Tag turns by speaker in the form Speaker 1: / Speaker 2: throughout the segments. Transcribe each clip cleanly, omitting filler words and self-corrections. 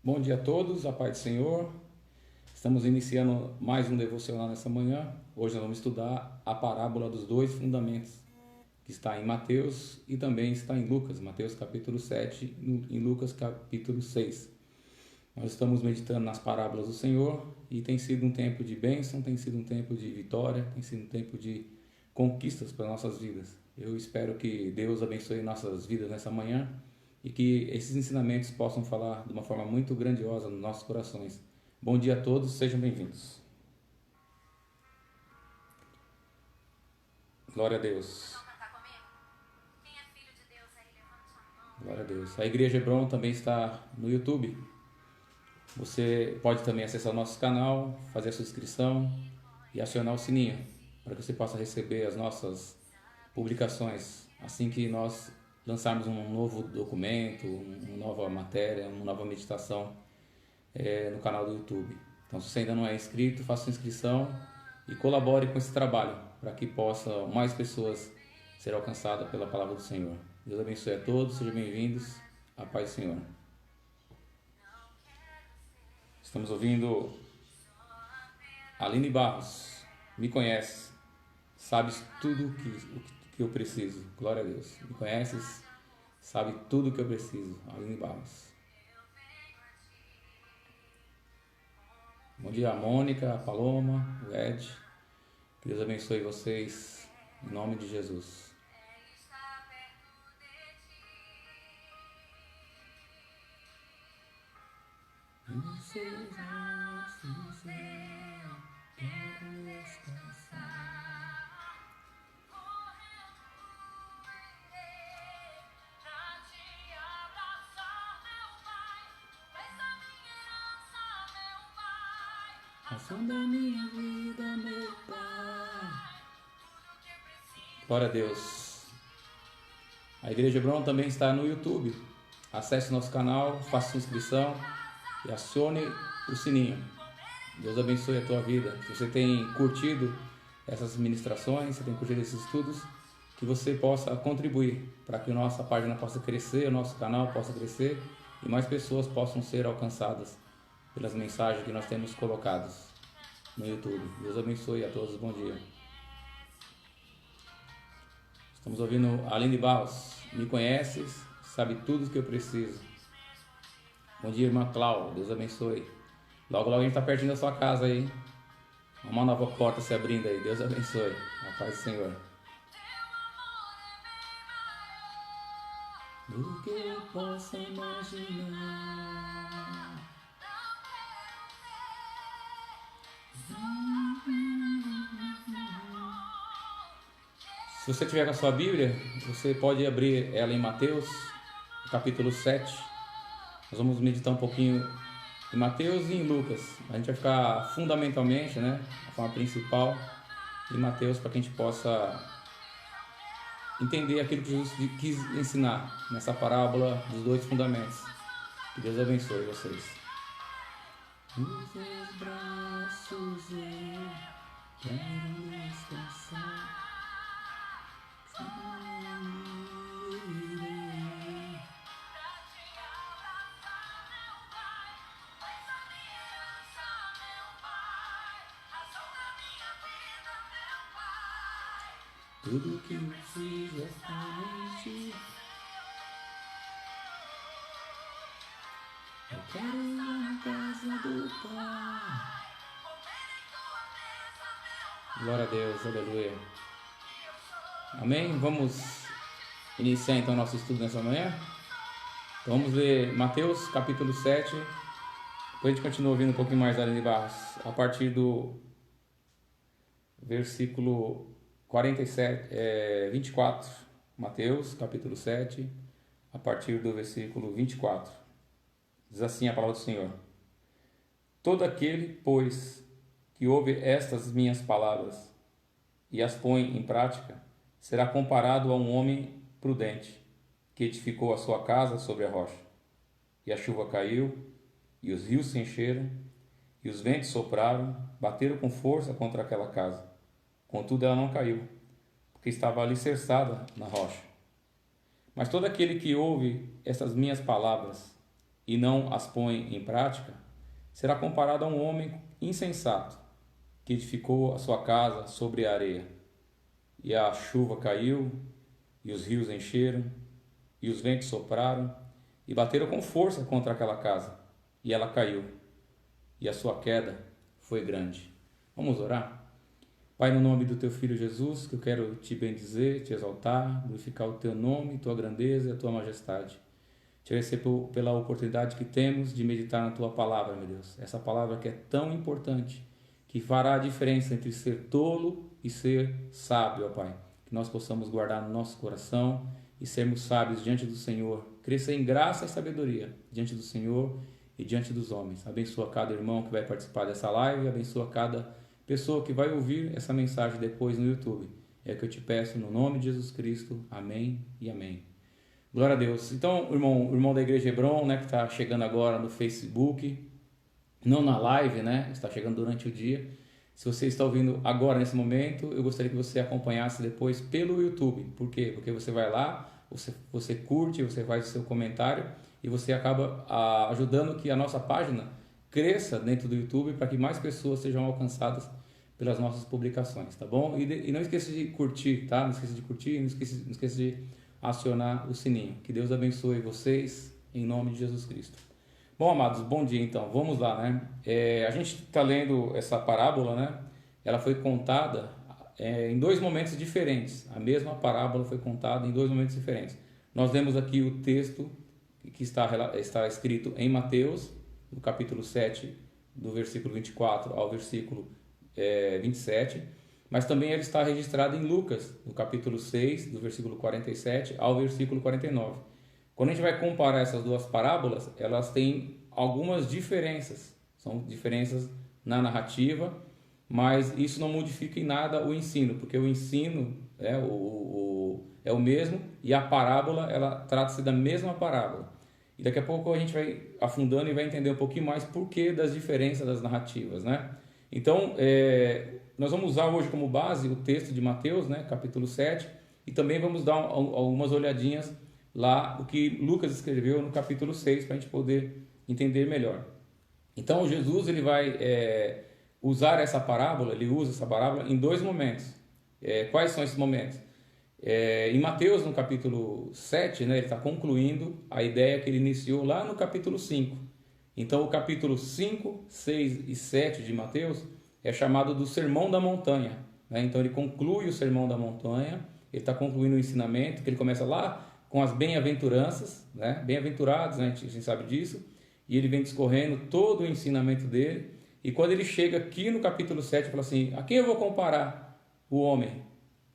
Speaker 1: Bom dia a todos, a paz do Senhor. Estamos iniciando mais um devocional nessa manhã. Hoje nós vamos estudar a parábola dos dois fundamentos, que está em Mateus e também está em Lucas, Mateus capítulo 7 e em Lucas capítulo 6. Nós estamos meditando nas parábolas do Senhor e tem sido um tempo de bênção, tem sido um tempo de vitória, tem sido um tempo de conquistas para nossas vidas. Eu espero que Deus abençoe nossas vidas nessa manhã e que esses ensinamentos possam falar de uma forma muito grandiosa nos nossos corações. Bom dia a todos, sejam bem-vindos. Glória a Deus. Glória a Deus. A Igreja Hebron também está no YouTube. Você pode também acessar o nosso canal, fazer a sua inscrição e acionar o sininho para que você possa receber as nossas publicações assim que nós lançarmos um novo documento, uma nova matéria, uma nova meditação no canal do YouTube. Então, se você ainda não é inscrito, faça sua inscrição e colabore com esse trabalho para que possam mais pessoas ser alcançadas pela palavra do Senhor. Deus abençoe a todos, sejam bem-vindos. A paz do Senhor. Estamos ouvindo Aline Barros. Me conhece, sabes tudo que eu preciso. Glória a Deus. Me conheces, sabe tudo que eu preciso. Aline Barros. Bom dia a Mônica, a Paloma, o Ed. Que Deus abençoe vocês em nome de Jesus. Razão da minha vida, meu Pai. Glória a Deus. A Igreja Hebron também está no YouTube. Acesse nosso canal, faça sua inscrição e acione o sininho. Deus abençoe a tua vida. Se você tem curtido essas ministrações, se tem curtido esses estudos, que você possa contribuir para que a nossa página possa crescer, o nosso canal possa crescer e mais pessoas possam ser alcançadas pelas mensagens que nós temos colocadas no YouTube. Deus abençoe a todos. Bom dia. Estamos ouvindo Aline Barros. Me conheces, sabe tudo o que eu preciso. Bom dia, irmã Cláudia. Deus abençoe. Logo, logo a gente está pertinho da sua casa aí. Uma nova porta se abrindo aí. Deus abençoe. A paz do Senhor. Do que eu posso imaginar. Se você tiver com a sua Bíblia, você pode abrir ela em Mateus, capítulo 7. Nós vamos meditar um pouquinho em Mateus e em Lucas. A gente vai ficar fundamentalmente, a forma principal, em Mateus, para que a gente possa entender aquilo que Jesus quis ensinar nessa parábola dos dois fundamentos. Que Deus abençoe vocês. Nos seus braços eu quero descansar. Tudo que eu fiz é somente. Eu quero ir na casa do Pai. Glória a Deus, aleluia. Amém? Vamos iniciar então nosso estudo nessa manhã. Então vamos ler Mateus capítulo 7. Depois a gente continua ouvindo um pouquinho mais da Aline Barros. A partir do versículo 24. Mateus capítulo 7. A partir do versículo 24. Diz assim a palavra do Senhor. Todo aquele, pois, que ouve estas minhas palavras e as põe em prática, será comparado a um homem prudente, que edificou a sua casa sobre a rocha. E a chuva caiu, e os rios se encheram, e os ventos sopraram, bateram com força contra aquela casa. Contudo, ela não caiu, porque estava alicerçada na rocha. Mas todo aquele que ouve estas minhas palavras e não as põe em prática, será comparado a um homem insensato que edificou a sua casa sobre a areia. E a chuva caiu, e os rios encheram, e os ventos sopraram, e bateram com força contra aquela casa, e ela caiu, e a sua queda foi grande. Vamos orar? Pai, no nome do Teu Filho Jesus, que eu quero Te bendizer, Te exaltar, glorificar o Teu nome, Tua grandeza e a Tua majestade. Te agradecer pela oportunidade que temos de meditar na Tua palavra, meu Deus. Essa palavra que é tão importante, que fará a diferença entre ser tolo e ser sábio, ó Pai. Que nós possamos guardar no nosso coração e sermos sábios diante do Senhor. Crescer em graça e sabedoria diante do Senhor e diante dos homens. Abençoa cada irmão que vai participar dessa live, abençoa cada pessoa que vai ouvir essa mensagem depois no YouTube. É o que eu te peço no nome de Jesus Cristo. Amém e amém. Glória a Deus. Então, o irmão da Igreja Hebron, né, que está chegando agora no Facebook, não na live, né, está chegando durante o dia. Se você está ouvindo agora, nesse momento, eu gostaria que você acompanhasse depois pelo YouTube. Por quê? Porque você vai lá, você curte, você faz o seu comentário e você acaba ajudando que a nossa página cresça dentro do YouTube para que mais pessoas sejam alcançadas pelas nossas publicações, tá bom? E não esqueça de curtir, tá? Não esqueça de curtir, não esqueça de acionar o sininho. Que Deus abençoe vocês em nome de Jesus Cristo. Bom, amados, bom dia então. Vamos lá, né? A gente está lendo essa parábola, né? Ela foi contada em dois momentos diferentes. A mesma parábola foi contada em dois momentos diferentes. Nós lemos aqui o texto que está escrito em Mateus, no capítulo 7, do versículo 24 ao versículo 27, mas também ele está registrado em Lucas, no capítulo 6, do versículo 47 ao versículo 49. Quando a gente vai comparar essas duas parábolas, elas têm algumas diferenças, são diferenças na narrativa, mas isso não modifica em nada o ensino, porque o ensino é o mesmo e a parábola, ela trata-se da mesma parábola. E daqui a pouco a gente vai afundando e vai entender um pouquinho mais por que das diferenças das narrativas, né? Então, nós vamos usar hoje como base o texto de Mateus, né, capítulo 7, e também vamos dar algumas olhadinhas lá o que Lucas escreveu no capítulo 6 para a gente poder entender melhor. Então, Jesus ele vai usar essa parábola, ele usa essa parábola em dois momentos. Quais são esses momentos? Em Mateus, no capítulo 7, né, ele está concluindo a ideia que ele iniciou lá no capítulo 5. Então, o capítulo 5, 6 e 7 de Mateus é chamado do Sermão da Montanha, né? Então, ele conclui o Sermão da Montanha, ele está concluindo o ensinamento, que ele começa lá com as bem-aventuranças, né? Bem-aventurados, né? A gente sabe disso, e ele vem discorrendo todo o ensinamento dele, e quando ele chega aqui no capítulo 7, ele fala assim: a quem eu vou comparar o homem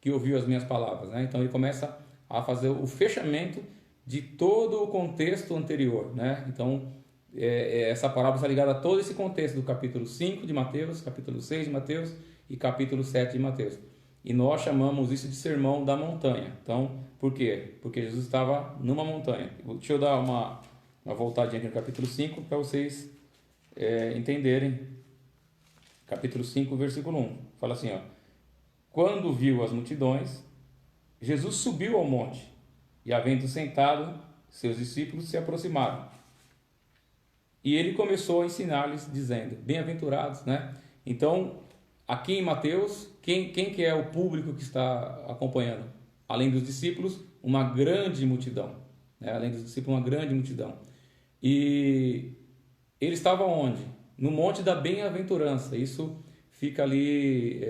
Speaker 1: que ouviu as minhas palavras, né? Então ele começa a fazer o fechamento de todo o contexto anterior, né? Então essa parábola está ligada a todo esse contexto do capítulo 5 de Mateus, capítulo 6 de Mateus e capítulo 7 de Mateus. E nós chamamos isso de Sermão da Montanha. Então, por quê? Porque Jesus estava numa montanha. Deixa eu dar uma voltadinha aqui no capítulo 5 para vocês entenderem. Capítulo 5, versículo 1. Fala assim, ó: quando viu as multidões, Jesus subiu ao monte, e havendo sentado, seus discípulos se aproximaram. E ele começou a ensinar-lhes, dizendo: bem-aventurados, né? Então, aqui em Mateus, quem que é o público que está acompanhando? Além dos discípulos, uma grande multidão, né? Além dos discípulos, uma grande multidão. E ele estava onde? No Monte da Bem-aventurança. Isso fica ali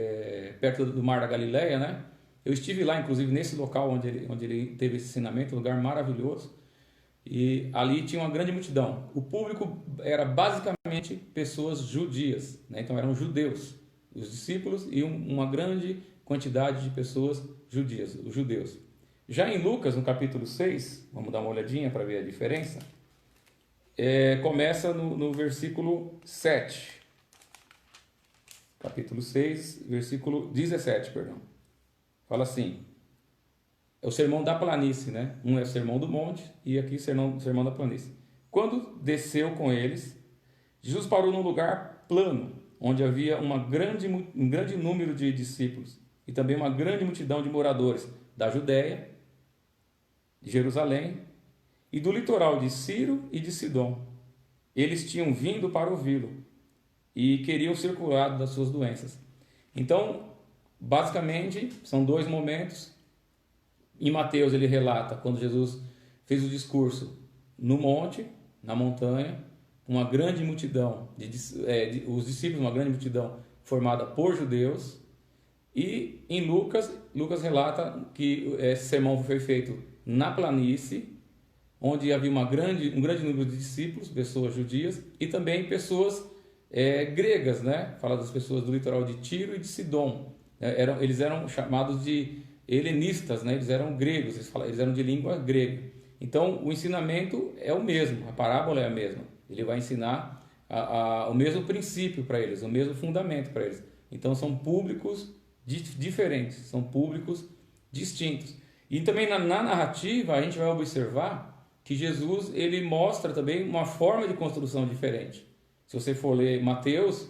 Speaker 1: perto do Mar da Galileia, né? Eu estive lá, inclusive, nesse local onde ele teve esse ensinamento, um lugar maravilhoso. E ali tinha uma grande multidão. O público era basicamente pessoas judias, né? Então eram judeus, os discípulos e uma grande quantidade de pessoas judias, os judeus. Já em Lucas, no capítulo 6, vamos dar uma olhadinha para ver a diferença, começa no versículo 7. Capítulo 6, versículo 17, perdão. Fala assim: é o sermão da planície, né? Um é o sermão do monte e aqui o sermão da planície. Quando desceu com eles, Jesus parou num lugar plano, onde havia um grande número de discípulos e também uma grande multidão de moradores da Judéia, de Jerusalém e do litoral de Ciro e de Sidom, eles tinham vindo para ouvi-lo e queriam ser curados das suas doenças. Então, basicamente, são dois momentos. Em Mateus ele relata quando Jesus fez o discurso no monte, na montanha, uma grande multidão, os discípulos, uma grande multidão formada por judeus. E em Lucas relata que esse sermão foi feito na planície, onde havia um grande número de discípulos, pessoas judias, e também pessoas gregas, né? Fala das pessoas do litoral de Tiro e de Sidom. Eles eram chamados de helenistas, né? Eles eram gregos, eles eram de língua grega. Então, o ensinamento é o mesmo, a parábola é a mesma. Ele vai ensinar o mesmo princípio para eles, o mesmo fundamento para eles. Então, são públicos diferentes, são públicos distintos. E também na narrativa, a gente vai observar que Jesus ele mostra também uma forma de construção diferente. Se você for ler Mateus,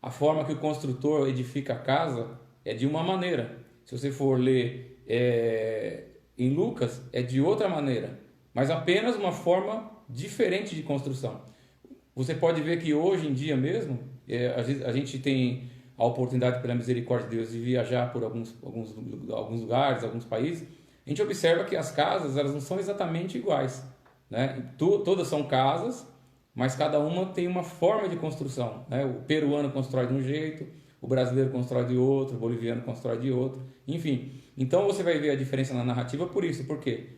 Speaker 1: a forma que o construtor edifica a casa é de uma maneira. Se você for ler em Lucas, é de outra maneira, mas apenas uma forma diferente de construção. Você pode ver que hoje em dia mesmo, a gente tem a oportunidade, pela misericórdia de Deus, de viajar por alguns lugares, alguns países. A gente observa que as casas elas não são exatamente iguais, né? Todas são casas, mas cada uma tem uma forma de construção, né? O peruano constrói de um jeito, o brasileiro constrói de outro, o boliviano constrói de outro, enfim. Então você vai ver a diferença na narrativa por isso, porque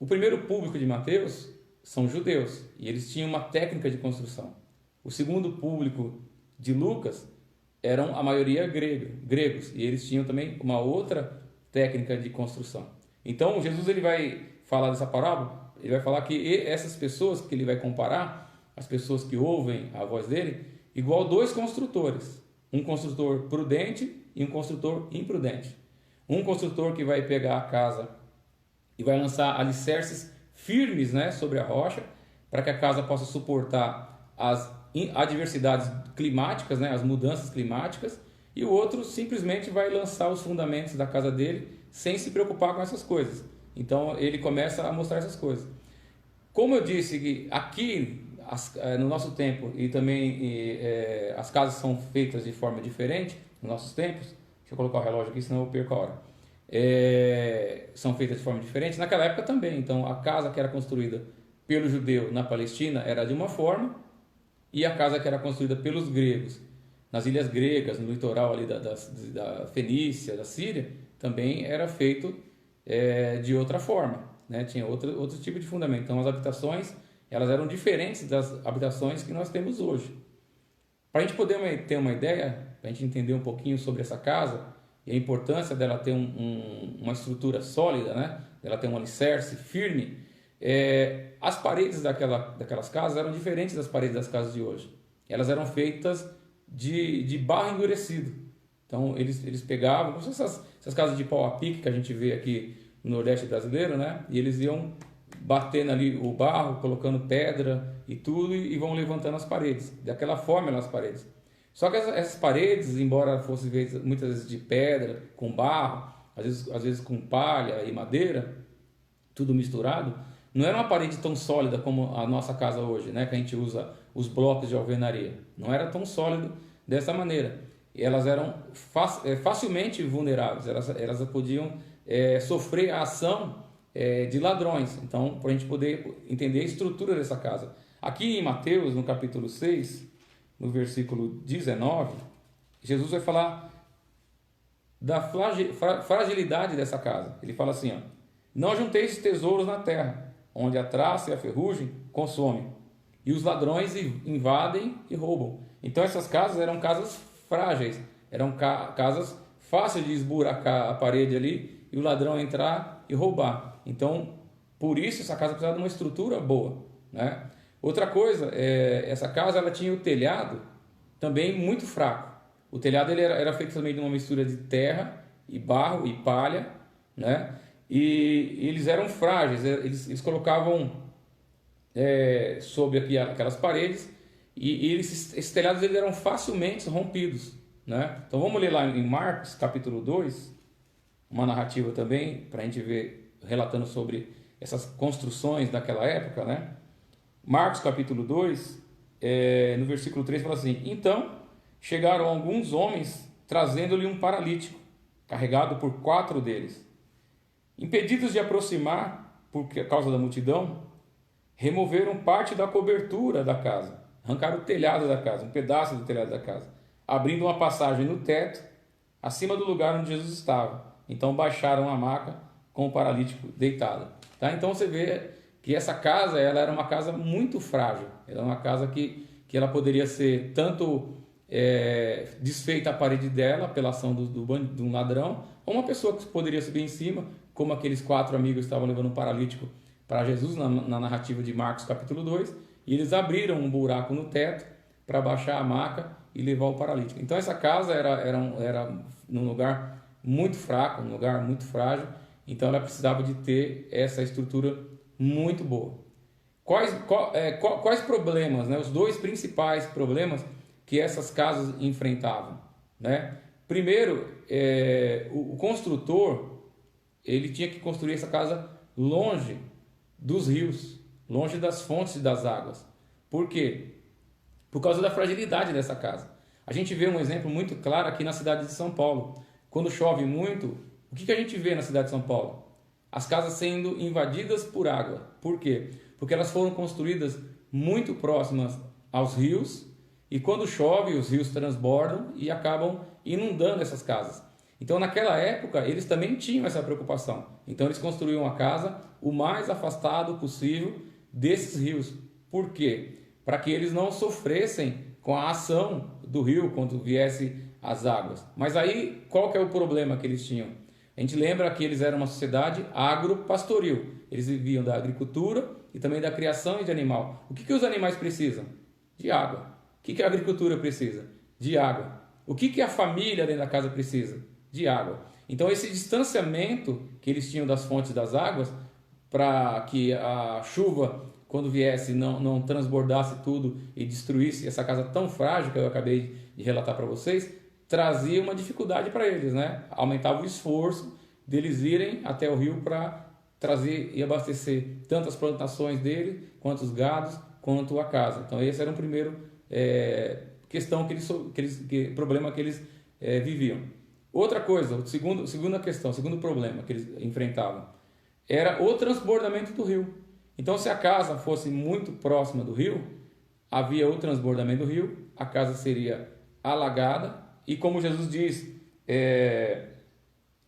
Speaker 1: o primeiro público de Mateus são judeus, e eles tinham uma técnica de construção. O segundo público de Lucas eram a maioria gregos, e eles tinham também uma outra técnica de construção. Então Jesus ele vai falar dessa parábola, ele vai falar que essas pessoas que ele vai comparar, as pessoas que ouvem a voz dele, igual dois construtores, um construtor prudente e um construtor imprudente. Um construtor que vai pegar a casa e vai lançar alicerces firmes, né, sobre a rocha, para que a casa possa suportar as adversidades climáticas, né, as mudanças climáticas, e o outro simplesmente vai lançar os fundamentos da casa dele sem se preocupar com essas coisas. Então ele começa a mostrar essas coisas. Como eu disse que aqui no nosso tempo e também as casas são feitas de forma diferente nos nossos tempos, deixa eu colocar o relógio aqui senão eu perco a hora. São feitas de forma diferente naquela época também. Então a casa que era construída pelo judeu na Palestina era de uma forma, e a casa que era construída pelos gregos nas ilhas gregas, no litoral ali da Fenícia, da Síria, também era feito de outra forma, né? Tinha outro tipo de fundamento. Então as habitações elas eram diferentes das habitações que nós temos hoje. Para a gente poder ter uma ideia, para a gente entender um pouquinho sobre essa casa e a importância dela ter uma estrutura sólida, né? Ela ter um alicerce firme, as paredes daquelas casas eram diferentes das paredes das casas de hoje. Elas eram feitas de barro endurecido. Então eles pegavam essas casas de pau a pique que a gente vê aqui no Nordeste brasileiro, né? E eles iam batendo ali o barro, colocando pedra e tudo, e vão levantando as paredes. Daquela forma eram as paredes. Só que essas paredes, embora fossem muitas vezes de pedra, com barro, às vezes com palha e madeira, tudo misturado, não era uma parede tão sólida como a nossa casa hoje, né? Que a gente usa os blocos de alvenaria. Não era tão sólido dessa maneira. E elas eram facilmente vulneráveis, elas podiam sofrer a ação de ladrões. Então, para a gente poder entender a estrutura dessa casa. Aqui em Mateus, no capítulo 6, no versículo 19, Jesus vai falar da fragilidade dessa casa. Ele fala assim, ó: não junteis tesouros na terra, onde a traça e a ferrugem consomem, e os ladrões invadem e roubam. Então essas casas eram casas frágeis, eram casas fáceis de esburacar a parede ali e o ladrão entrar e roubar. Então, por isso essa casa precisava de uma estrutura boa, né? Outra coisa, essa casa ela tinha o telhado também muito fraco. O telhado ele era feito também de uma mistura de terra e barro e palha, né? E eles eram frágeis, eles colocavam sobre aquelas paredes e esses telhados eles eram facilmente rompidos, né? Então vamos ler lá em Marcos capítulo 2, uma narrativa também, para a gente ver, relatando sobre essas construções daquela época, né? Marcos capítulo 2, no versículo 3 fala assim: então chegaram alguns homens trazendo-lhe um paralítico, carregado por 4 deles. Impedidos de aproximar por causa da multidão, removeram parte da cobertura da casa, arrancaram o telhado da casa, um pedaço do telhado da casa, abrindo uma passagem no teto, acima do lugar onde Jesus estava. Então baixaram a maca com o paralítico deitado. Tá? Então você vê que essa casa, ela era uma casa muito frágil. Era uma casa que ela poderia ser tanto desfeita a parede dela pela ação de um ladrão, ou uma pessoa que poderia subir em cima, como aqueles 4 amigos que estavam levando um paralítico para Jesus na narrativa de Marcos capítulo 2, e eles abriram um buraco no teto para baixar a maca e levar o paralítico. Então essa casa era num lugar muito fraco, um lugar muito frágil, então ela precisava de ter essa estrutura muito boa. Quais problemas, né? Os 2 principais problemas que essas casas enfrentavam, né? Primeiro, o construtor, ele tinha que construir essa casa longe dos rios, longe das fontes das águas. Por quê? Por causa da fragilidade dessa casa. A gente vê um exemplo muito claro aqui na cidade de São Paulo. Quando chove muito, o que a gente vê na cidade de São Paulo? As casas sendo invadidas por água. Por quê? Porque elas foram construídas muito próximas aos rios, e quando chove, os rios transbordam e acabam inundando essas casas. Então, naquela época, eles também tinham essa preocupação. Então, eles construíam a casa o mais afastado possível desses rios. Por quê? Para que eles não sofressem com a ação do rio quando viesse as águas. Mas aí, qual que é o problema que eles tinham? A gente lembra que eles eram uma sociedade agropastoril. Eles viviam da agricultura e também da criação de animal. O que os animais precisam? De água. O que a agricultura precisa? De água. O que a família dentro da casa precisa? De água. Então esse distanciamento que eles tinham das fontes das águas, para que a chuva, quando viesse, não transbordasse tudo e destruísse essa casa tão frágil que eu acabei de relatar para vocês, trazia uma dificuldade para eles, né? Aumentava o esforço deles irem até o rio para trazer e abastecer tanto as plantações dele, quanto os gados, quanto a casa. Então esse era o primeiro problema que eles viviam. Outra coisa, segunda questão, segundo problema que eles enfrentavam, era o transbordamento do rio. Então, se a casa fosse muito próxima do rio, havia o transbordamento do rio, a casa seria alagada, e como Jesus diz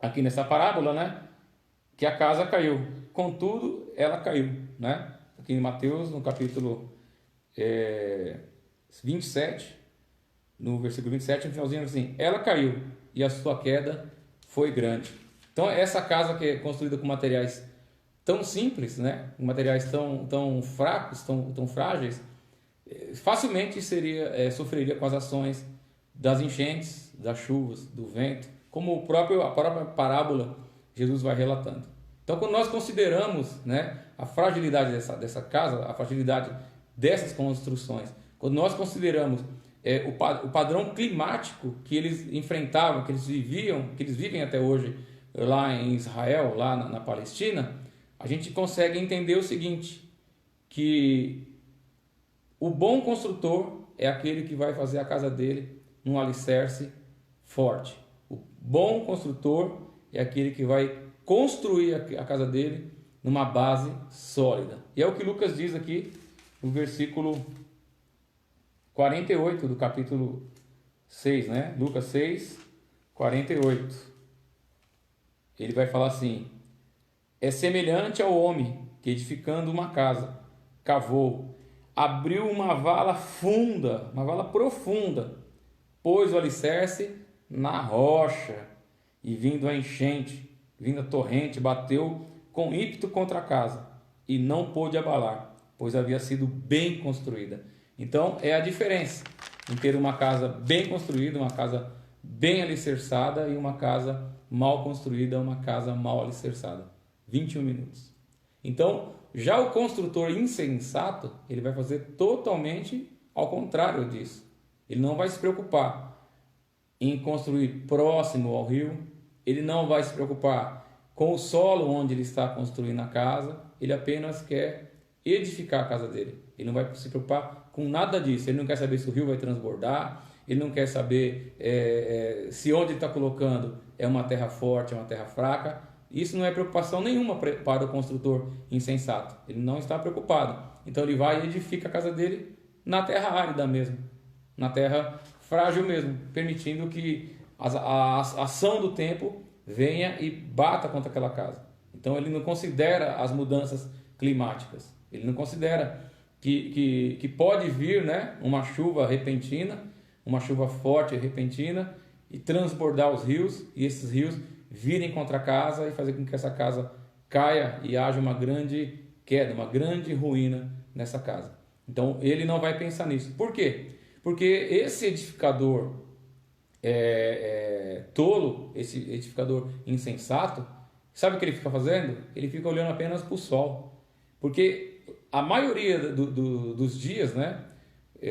Speaker 1: aqui nessa parábola, né, que a casa caiu. Contudo, ela caiu, né? Aqui em Mateus, no capítulo 27, no versículo 27, no finalzinho assim: ela caiu e a sua queda foi grande. Então essa casa que é construída com materiais tão simples, né, materiais tão fracos, tão frágeis, facilmente sofreria com as ações das enchentes, das chuvas, do vento, como a própria parábola Jesus vai relatando. Então, quando nós consideramos, né, a fragilidade dessa casa, a fragilidade dessas construções, quando nós consideramos o padrão climático que eles enfrentavam, que eles vivem até hoje lá em Israel, lá na Palestina, a gente consegue entender o seguinte, que o bom construtor é aquele que vai fazer a casa dele num alicerce forte. O bom construtor é aquele que vai construir a casa dele numa base sólida. E é o que Lucas diz aqui no versículo 48 do capítulo 6, né? Lucas 6, 48. Ele vai falar assim: é semelhante ao homem que, edificando uma casa, cavou, abriu uma vala profunda, pôs o alicerce na rocha, e vindo a enchente, vindo a torrente, bateu com ímpeto contra a casa, e não pôde abalar, pois havia sido bem construída. Então é a diferença em ter uma casa bem construída, uma casa bem alicerçada, e uma casa mal construída, uma casa mal alicerçada. 21 minutos. Então, já o construtor insensato, ele vai fazer totalmente ao contrário disso. Ele não vai se preocupar em construir próximo ao rio, ele não vai se preocupar com o solo onde ele está construindo a casa, ele apenas quer edificar a casa dele. Ele não vai se preocupar com nada disso. Ele não quer saber se o rio vai transbordar, ele não quer saber se onde ele está colocando é uma terra forte, é uma terra fraca. Isso não é preocupação nenhuma para o construtor insensato. Ele não está preocupado. Então ele vai e edifica a casa dele na terra árida mesmo, na terra frágil mesmo, permitindo que a ação do tempo venha e bata contra aquela casa. Então ele não considera as mudanças climáticas. Ele não considera que pode vir, né, uma chuva repentina, uma chuva forte e repentina, e transbordar os rios, e esses rios virem contra a casa e fazer com que essa casa caia e haja uma grande queda, uma grande ruína nessa casa. Então ele não vai pensar nisso. Por quê? Porque esse edificador tolo, esse edificador insensato, sabe o que ele fica fazendo? Ele fica olhando apenas para o sol. Porque a maioria dos dias, né,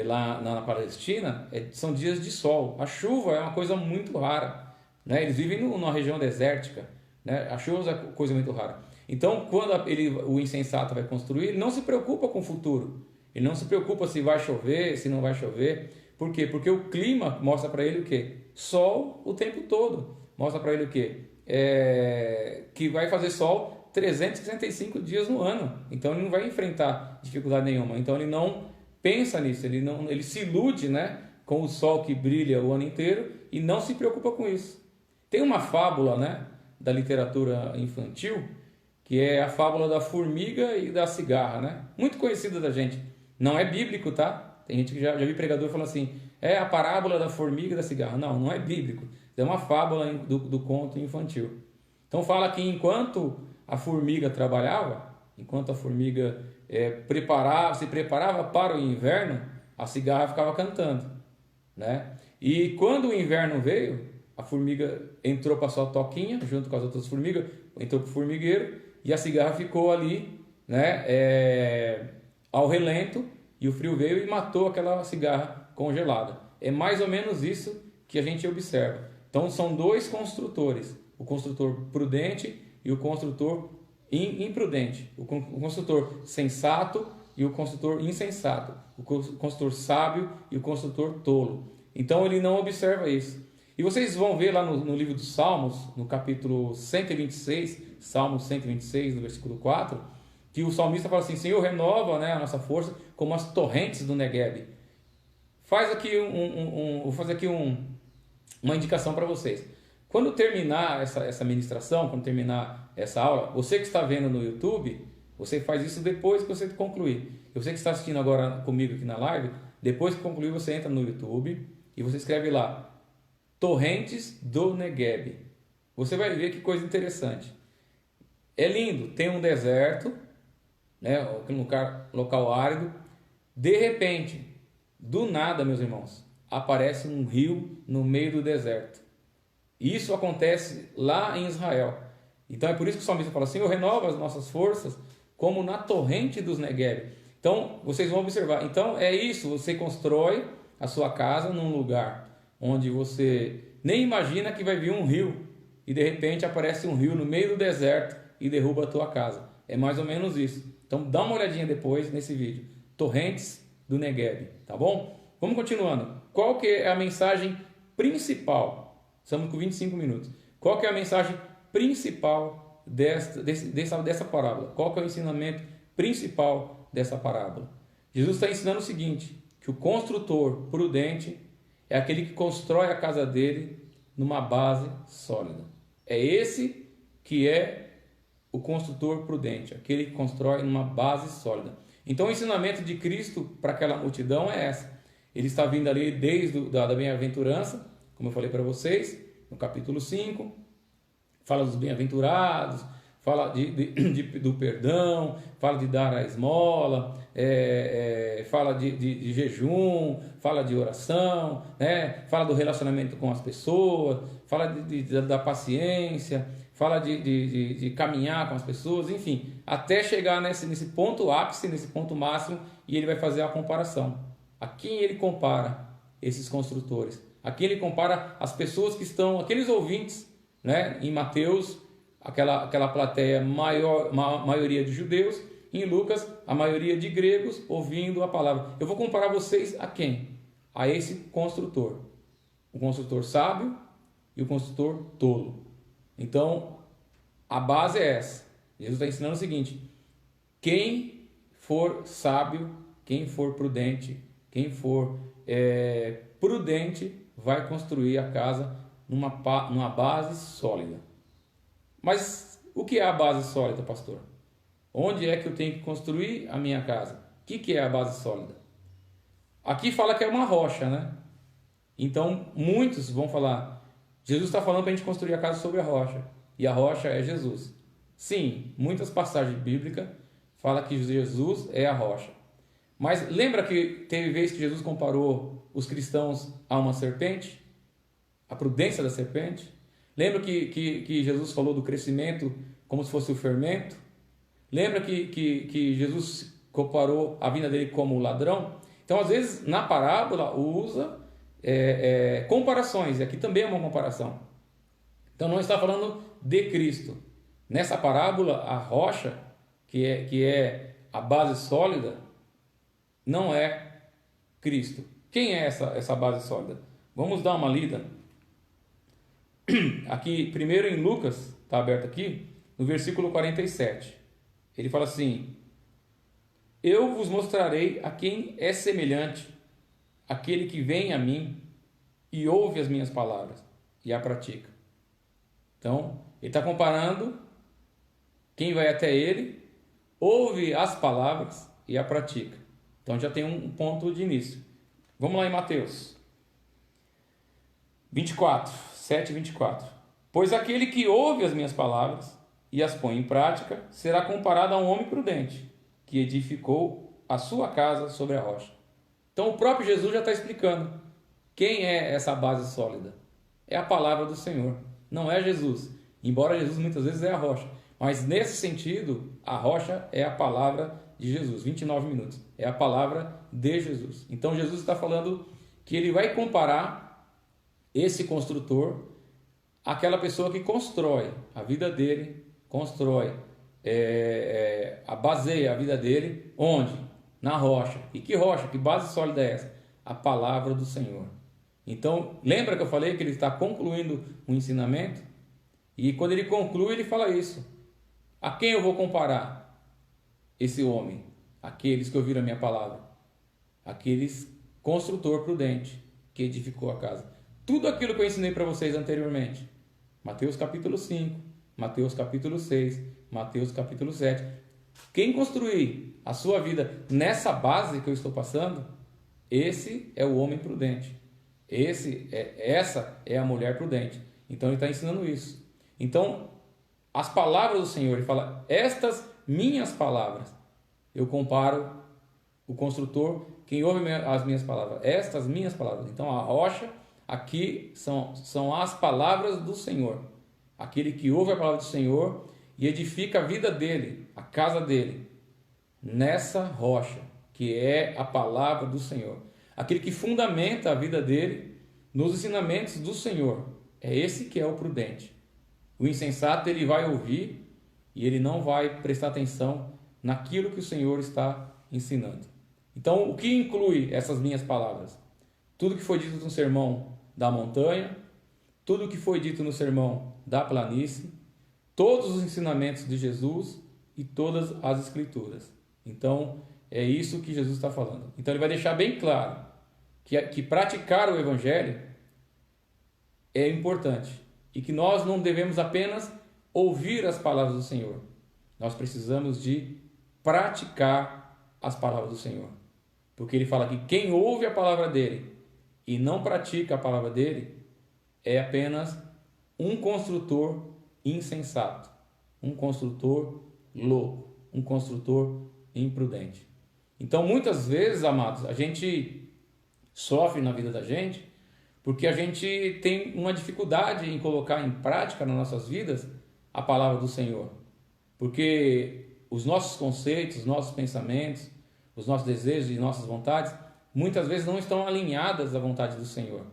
Speaker 1: lá na Palestina, são dias de sol. A chuva é uma coisa muito rara, né? Eles vivem numa região desértica, né? A chuva é coisa muito rara. Então, quando o insensato vai construir, ele não se preocupa com o futuro. Ele não se preocupa se vai chover, se não vai chover. Por quê? Porque o clima mostra para ele o quê? Sol o tempo todo. Mostra para ele o quê? Que vai fazer sol 365 dias no ano. Então ele não vai enfrentar dificuldade nenhuma. Então ele não pensa nisso, ele se ilude, né, com o sol que brilha o ano inteiro e não se preocupa com isso. Tem uma fábula, né, da literatura infantil, que é a fábula da formiga e da cigarra, né? Muito conhecida da gente. Não é bíblico, tá? Tem gente que já vi pregador falando assim, é a parábola da formiga e da cigarra. Não, não é bíblico. É uma fábula do conto infantil. Então fala que enquanto a formiga trabalhava, enquanto a formiga se preparava para o inverno, a cigarra ficava cantando, né? E quando o inverno veio, a formiga entrou para sua toquinha, junto com as outras formigas, entrou para o formigueiro, e a cigarra ficou ali, né, ao relento, e o frio veio e matou aquela cigarra congelada. É mais ou menos isso que a gente observa. Então são dois construtores, o construtor prudente e o construtor imprudente, o construtor sensato e o construtor insensato, o construtor sábio e o construtor tolo. Então ele não observa isso. E vocês vão ver lá no livro dos Salmos, no capítulo 126, Salmo 126, no versículo 4, que o salmista fala assim, Senhor, renova, né, a nossa força como as torrentes do Negueb. Vou fazer aqui uma indicação para vocês. Quando terminar essa ministração, quando terminar essa aula, você que está vendo no YouTube, você faz isso depois que você concluir. E você que está assistindo agora comigo aqui na live, depois que concluir, você entra no YouTube e você escreve lá, Torrentes do Negueb. Você vai ver que coisa interessante. É lindo, tem um deserto, né, um local árido. De repente, do nada, meus irmãos, aparece um rio no meio do deserto. Isso acontece lá em Israel. Então é por isso que o salmista fala assim, Senhor, renova as nossas forças como na torrente dos Negueb. Então vocês vão observar. Então é isso, você constrói a sua casa num lugar onde você nem imagina que vai vir um rio e de repente aparece um rio no meio do deserto e derruba a tua casa. É mais ou menos isso. Então dá uma olhadinha depois nesse vídeo. Torrentes do Negueb, tá bom? Vamos continuando. Qual que é a mensagem principal? Estamos com 25 minutos. Qual que é a mensagem principal dessa parábola? Qual que é o ensinamento principal dessa parábola? Jesus está ensinando o seguinte, que o construtor prudente é aquele que constrói a casa dele numa base sólida. É esse que é o construtor prudente, aquele que constrói numa base sólida. Então o ensinamento de Cristo para aquela multidão é essa. Ele está vindo ali desde a bem-aventurança, como eu falei para vocês, no capítulo 5, fala dos bem-aventurados, fala do perdão, fala de dar a esmola, fala de jejum, fala de oração, né? Fala do relacionamento com as pessoas, fala da paciência, fala de caminhar com as pessoas, enfim, até chegar nesse ponto ápice, nesse ponto máximo, e ele vai fazer a comparação. A quem ele compara esses construtores? A quem ele compara as pessoas que estão, aqueles ouvintes, né, em Mateus, aquela plateia maioria de judeus, Em Lucas, a maioria de gregos ouvindo a palavra. Eu vou comparar vocês a quem? A esse construtor. O construtor sábio e o construtor tolo. Então, a base é essa. Jesus está ensinando o seguinte: quem for sábio, quem for prudente, quem for prudente, vai construir a casa numa base sólida. Mas o que é a base sólida, pastor? Onde é que eu tenho que construir a minha casa? O que é a base sólida? Aqui fala que é uma rocha, né? Então, muitos vão falar, Jesus está falando para a gente construir a casa sobre a rocha. E a rocha é Jesus. Sim, muitas passagens bíblicas falam que Jesus é a rocha. Mas lembra que teve vez que Jesus comparou os cristãos a uma serpente? A prudência da serpente? Lembra que Jesus falou do crescimento como se fosse o fermento? Lembra que Jesus comparou a vinda dele como ladrão? Então, às vezes, na parábola, usa comparações. E aqui também é uma comparação. Então, não está falando de Cristo. Nessa parábola, a rocha, que é a base sólida, não é Cristo. Quem é essa base sólida? Vamos dar uma lida. Aqui, primeiro em Lucas, está aberto aqui, no versículo 47. Ele fala assim: eu vos mostrarei a quem é semelhante, aquele que vem a mim e ouve as minhas palavras e a pratica. Então, ele está comparando quem vai até ele, ouve as palavras e a pratica. Então, já tem um ponto de início. Vamos lá em Mateus 24, 7 e 24. Pois aquele que ouve as minhas palavras e as põe em prática, será comparado a um homem prudente, que edificou a sua casa sobre a rocha. Então o próprio Jesus já está explicando quem é essa base sólida. É a palavra do Senhor, não é Jesus. Embora Jesus muitas vezes é a rocha. Mas nesse sentido, a rocha é a palavra de Jesus. 29 minutos. É a palavra de Jesus. Então Jesus está falando que ele vai comparar esse construtor àquela pessoa que constrói a vida dele, baseia a vida dele onde? Na rocha. E que rocha? Que base sólida é essa? A palavra do Senhor. Então, lembra que eu falei que ele está concluindo um ensinamento? E quando ele conclui, ele fala isso. A quem eu vou comparar esse homem? Aqueles que ouviram a minha palavra. Aqueles construtor prudente que edificou a casa. Tudo aquilo que eu ensinei para vocês anteriormente. Mateus capítulo 5, Mateus capítulo 6, Mateus capítulo 7. Quem construir a sua vida nessa base que eu estou passando, esse é o homem prudente. Essa é a mulher prudente. Então ele está ensinando isso. Então, as palavras do Senhor, ele fala, estas minhas palavras, eu comparo o construtor, quem ouve as minhas palavras, estas minhas palavras. Então a rocha aqui são as palavras do Senhor. Aquele que ouve a palavra do Senhor e edifica a vida dele, a casa dele, nessa rocha, que é a palavra do Senhor. Aquele que fundamenta a vida dele nos ensinamentos do Senhor. É esse que é o prudente. O insensato, ele vai ouvir e ele não vai prestar atenção naquilo que o Senhor está ensinando. Então, o que inclui essas minhas palavras? Tudo que foi dito no sermão da montanha, tudo que foi dito no sermão da planície, todos os ensinamentos de Jesus e todas as escrituras. Então, é isso que Jesus está falando. Então, ele vai deixar bem claro que praticar o evangelho é importante e que nós não devemos apenas ouvir as palavras do Senhor. Nós precisamos de praticar as palavras do Senhor. Porque ele fala que quem ouve a palavra dele e não pratica a palavra dele é apenas um construtor insensato, um construtor louco, um construtor imprudente. Então, muitas vezes, amados, a gente sofre na vida da gente porque a gente tem uma dificuldade em colocar em prática nas nossas vidas a palavra do Senhor. Porque os nossos conceitos, os nossos pensamentos, os nossos desejos e nossas vontades, muitas vezes não estão alinhadas à vontade do Senhor.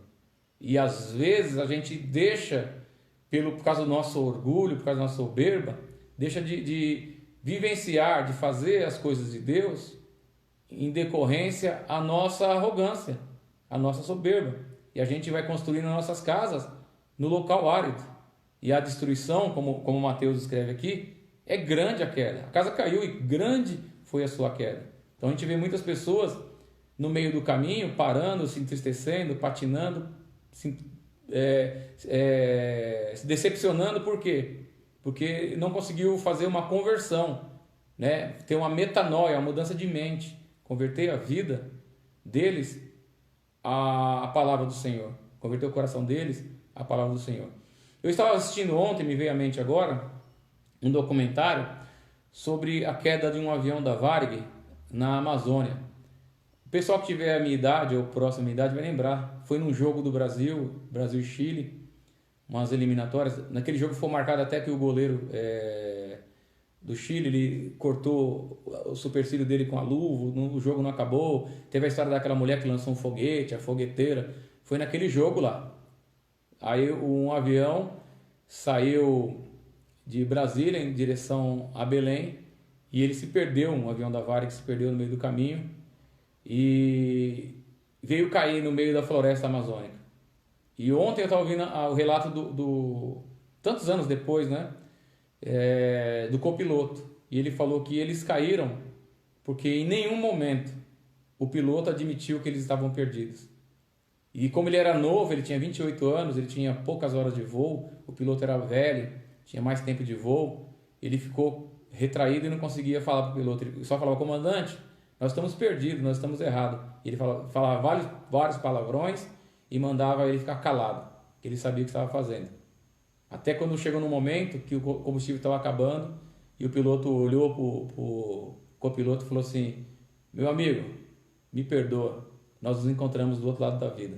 Speaker 1: E às vezes a gente deixa, por causa do nosso orgulho, por causa da nossa soberba, deixa de vivenciar, de fazer as coisas de Deus em decorrência à nossa arrogância, à nossa soberba. E a gente vai construindo nossas casas no local árido. E a destruição, como Mateus escreve aqui, é grande a queda. A casa caiu e grande foi a sua queda. Então a gente vê muitas pessoas no meio do caminho, parando, se entristecendo, patinando, se decepcionando. Por quê? Porque não conseguiu fazer uma conversão, né? Ter uma metanoia, uma mudança de mente, converter a vida deles à palavra do Senhor, converter o coração deles à palavra do Senhor. Eu estava assistindo ontem, me veio à mente agora, um documentário sobre a queda de um avião da Varig na Amazônia. O pessoal que tiver a minha idade ou próxima à minha idade vai lembrar. Foi num jogo do Brasil, Brasil e Chile, umas eliminatórias. Naquele jogo foi marcado até que o goleiro do Chile, ele cortou o supercílio dele com a luva, o jogo não acabou. Teve a história daquela mulher que lançou um foguete, a fogueteira. Foi naquele jogo lá. Aí um avião saiu de Brasília em direção a Belém e ele se perdeu, um avião da Varig se perdeu no meio do caminho e veio cair no meio da floresta amazônica. E ontem eu estava ouvindo o relato tantos anos depois, né, do copiloto, e ele falou que eles caíram porque em nenhum momento o piloto admitiu que eles estavam perdidos. E como ele era novo, ele tinha 28 anos, ele tinha poucas horas de voo, o piloto era velho, tinha mais tempo de voo, ele ficou retraído e não conseguia falar para o piloto. Ele só falava: comandante, nós estamos perdidos, nós estamos errados. Ele falava vários palavrões e mandava ele ficar calado, que ele sabia o que estava fazendo. Até quando chegou no momento que o combustível estava acabando e o piloto olhou para o copiloto e falou assim: meu amigo, me perdoa, nós nos encontramos do outro lado da vida.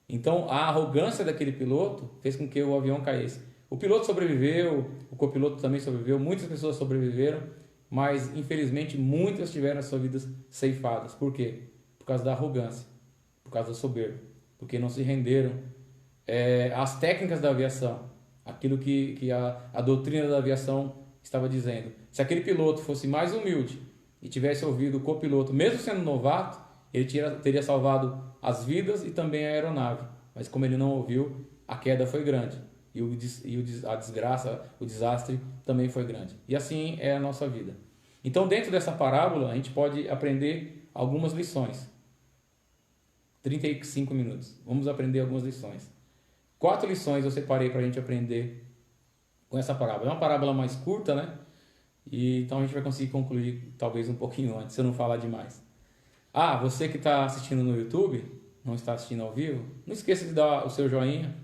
Speaker 1: Então a arrogância daquele piloto fez com que o avião caísse. O piloto sobreviveu, o copiloto também sobreviveu, muitas pessoas sobreviveram, mas infelizmente muitas tiveram as suas vidas ceifadas. Por quê? Por causa da arrogância, por causa da soberba, porque não se renderam às técnicas da aviação, aquilo que a doutrina da aviação estava dizendo. Se aquele piloto fosse mais humilde e tivesse ouvido o copiloto, mesmo sendo novato, ele teria salvado as vidas e também a aeronave. Mas como ele não ouviu, a queda foi grande. E a desgraça, o desastre também foi grande. E assim é a nossa vida. Então, dentro dessa parábola, a gente pode aprender algumas lições. 35 minutos. Vamos aprender algumas lições. 4 lições eu separei para a gente aprender com essa parábola. É uma parábola mais curta, né? E então a gente vai conseguir concluir talvez um pouquinho antes, se eu não falar demais. Você que está assistindo no YouTube, não está assistindo ao vivo, não esqueça de dar o seu joinha,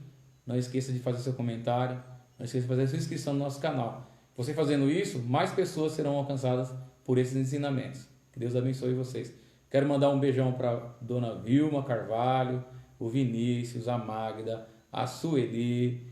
Speaker 1: não esqueça de fazer o seu comentário, não esqueça de fazer a sua inscrição no nosso canal. Você fazendo isso, mais pessoas serão alcançadas por esses ensinamentos. Que Deus abençoe vocês. Quero mandar um beijão para Dona Vilma Carvalho, o Vinícius, a Magda, a Sueli,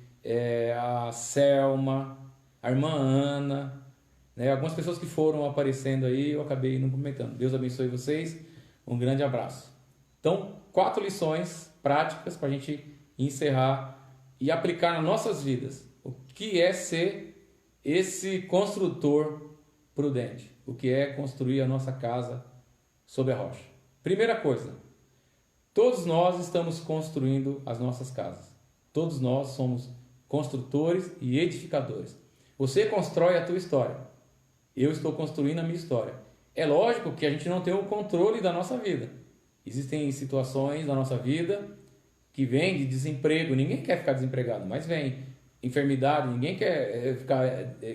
Speaker 1: a Selma, a irmã Ana, né? Algumas pessoas que foram aparecendo aí, eu acabei não comentando. Deus abençoe vocês, um grande abraço. Então, 4 lições práticas para a gente encerrar e aplicar nas nossas vidas. O que é ser esse construtor prudente? O que é construir a nossa casa sobre a rocha? Primeira coisa, todos nós estamos construindo as nossas casas. Todos nós somos construtores e edificadores. Você constrói a tua história. Eu estou construindo a minha história. É lógico que a gente não tem o controle da nossa vida. Existem situações na nossa vida que vêm de desemprego. Ninguém quer ficar desempregado, mas vem. Enfermidade, ninguém quer ficar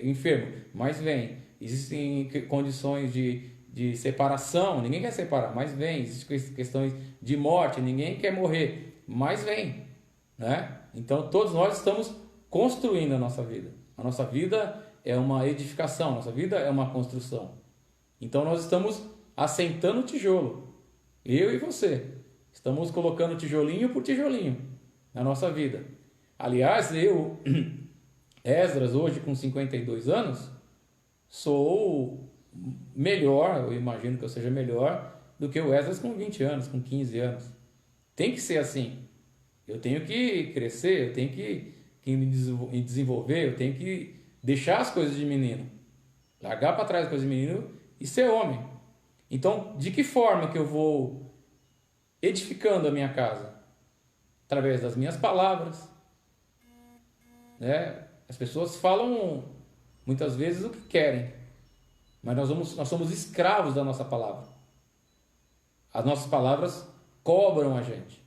Speaker 1: enfermo, mas vem. Existem condições de separação, ninguém quer separar, mas vem. Existem questões de morte, ninguém quer morrer, mas vem, né? Então todos nós estamos construindo a nossa vida. A nossa vida é uma edificação, a nossa vida é uma construção. Então nós estamos assentando o tijolo, eu e você. Estamos colocando tijolinho por tijolinho na nossa vida. Aliás, eu, Esdras, hoje com 52 anos, sou melhor, eu imagino que eu seja melhor do que o Esdras com 20 anos, com 15 anos. Tem que ser assim. Eu tenho que crescer, eu tenho que me desenvolver, eu tenho que deixar as coisas de menino. Largar para trás coisa de menino e ser homem. Então, de que forma que eu vou edificando a minha casa? Através das minhas palavras, né? As pessoas falam muitas vezes o que querem, mas nós somos escravos da nossa palavra. As nossas palavras cobram a gente.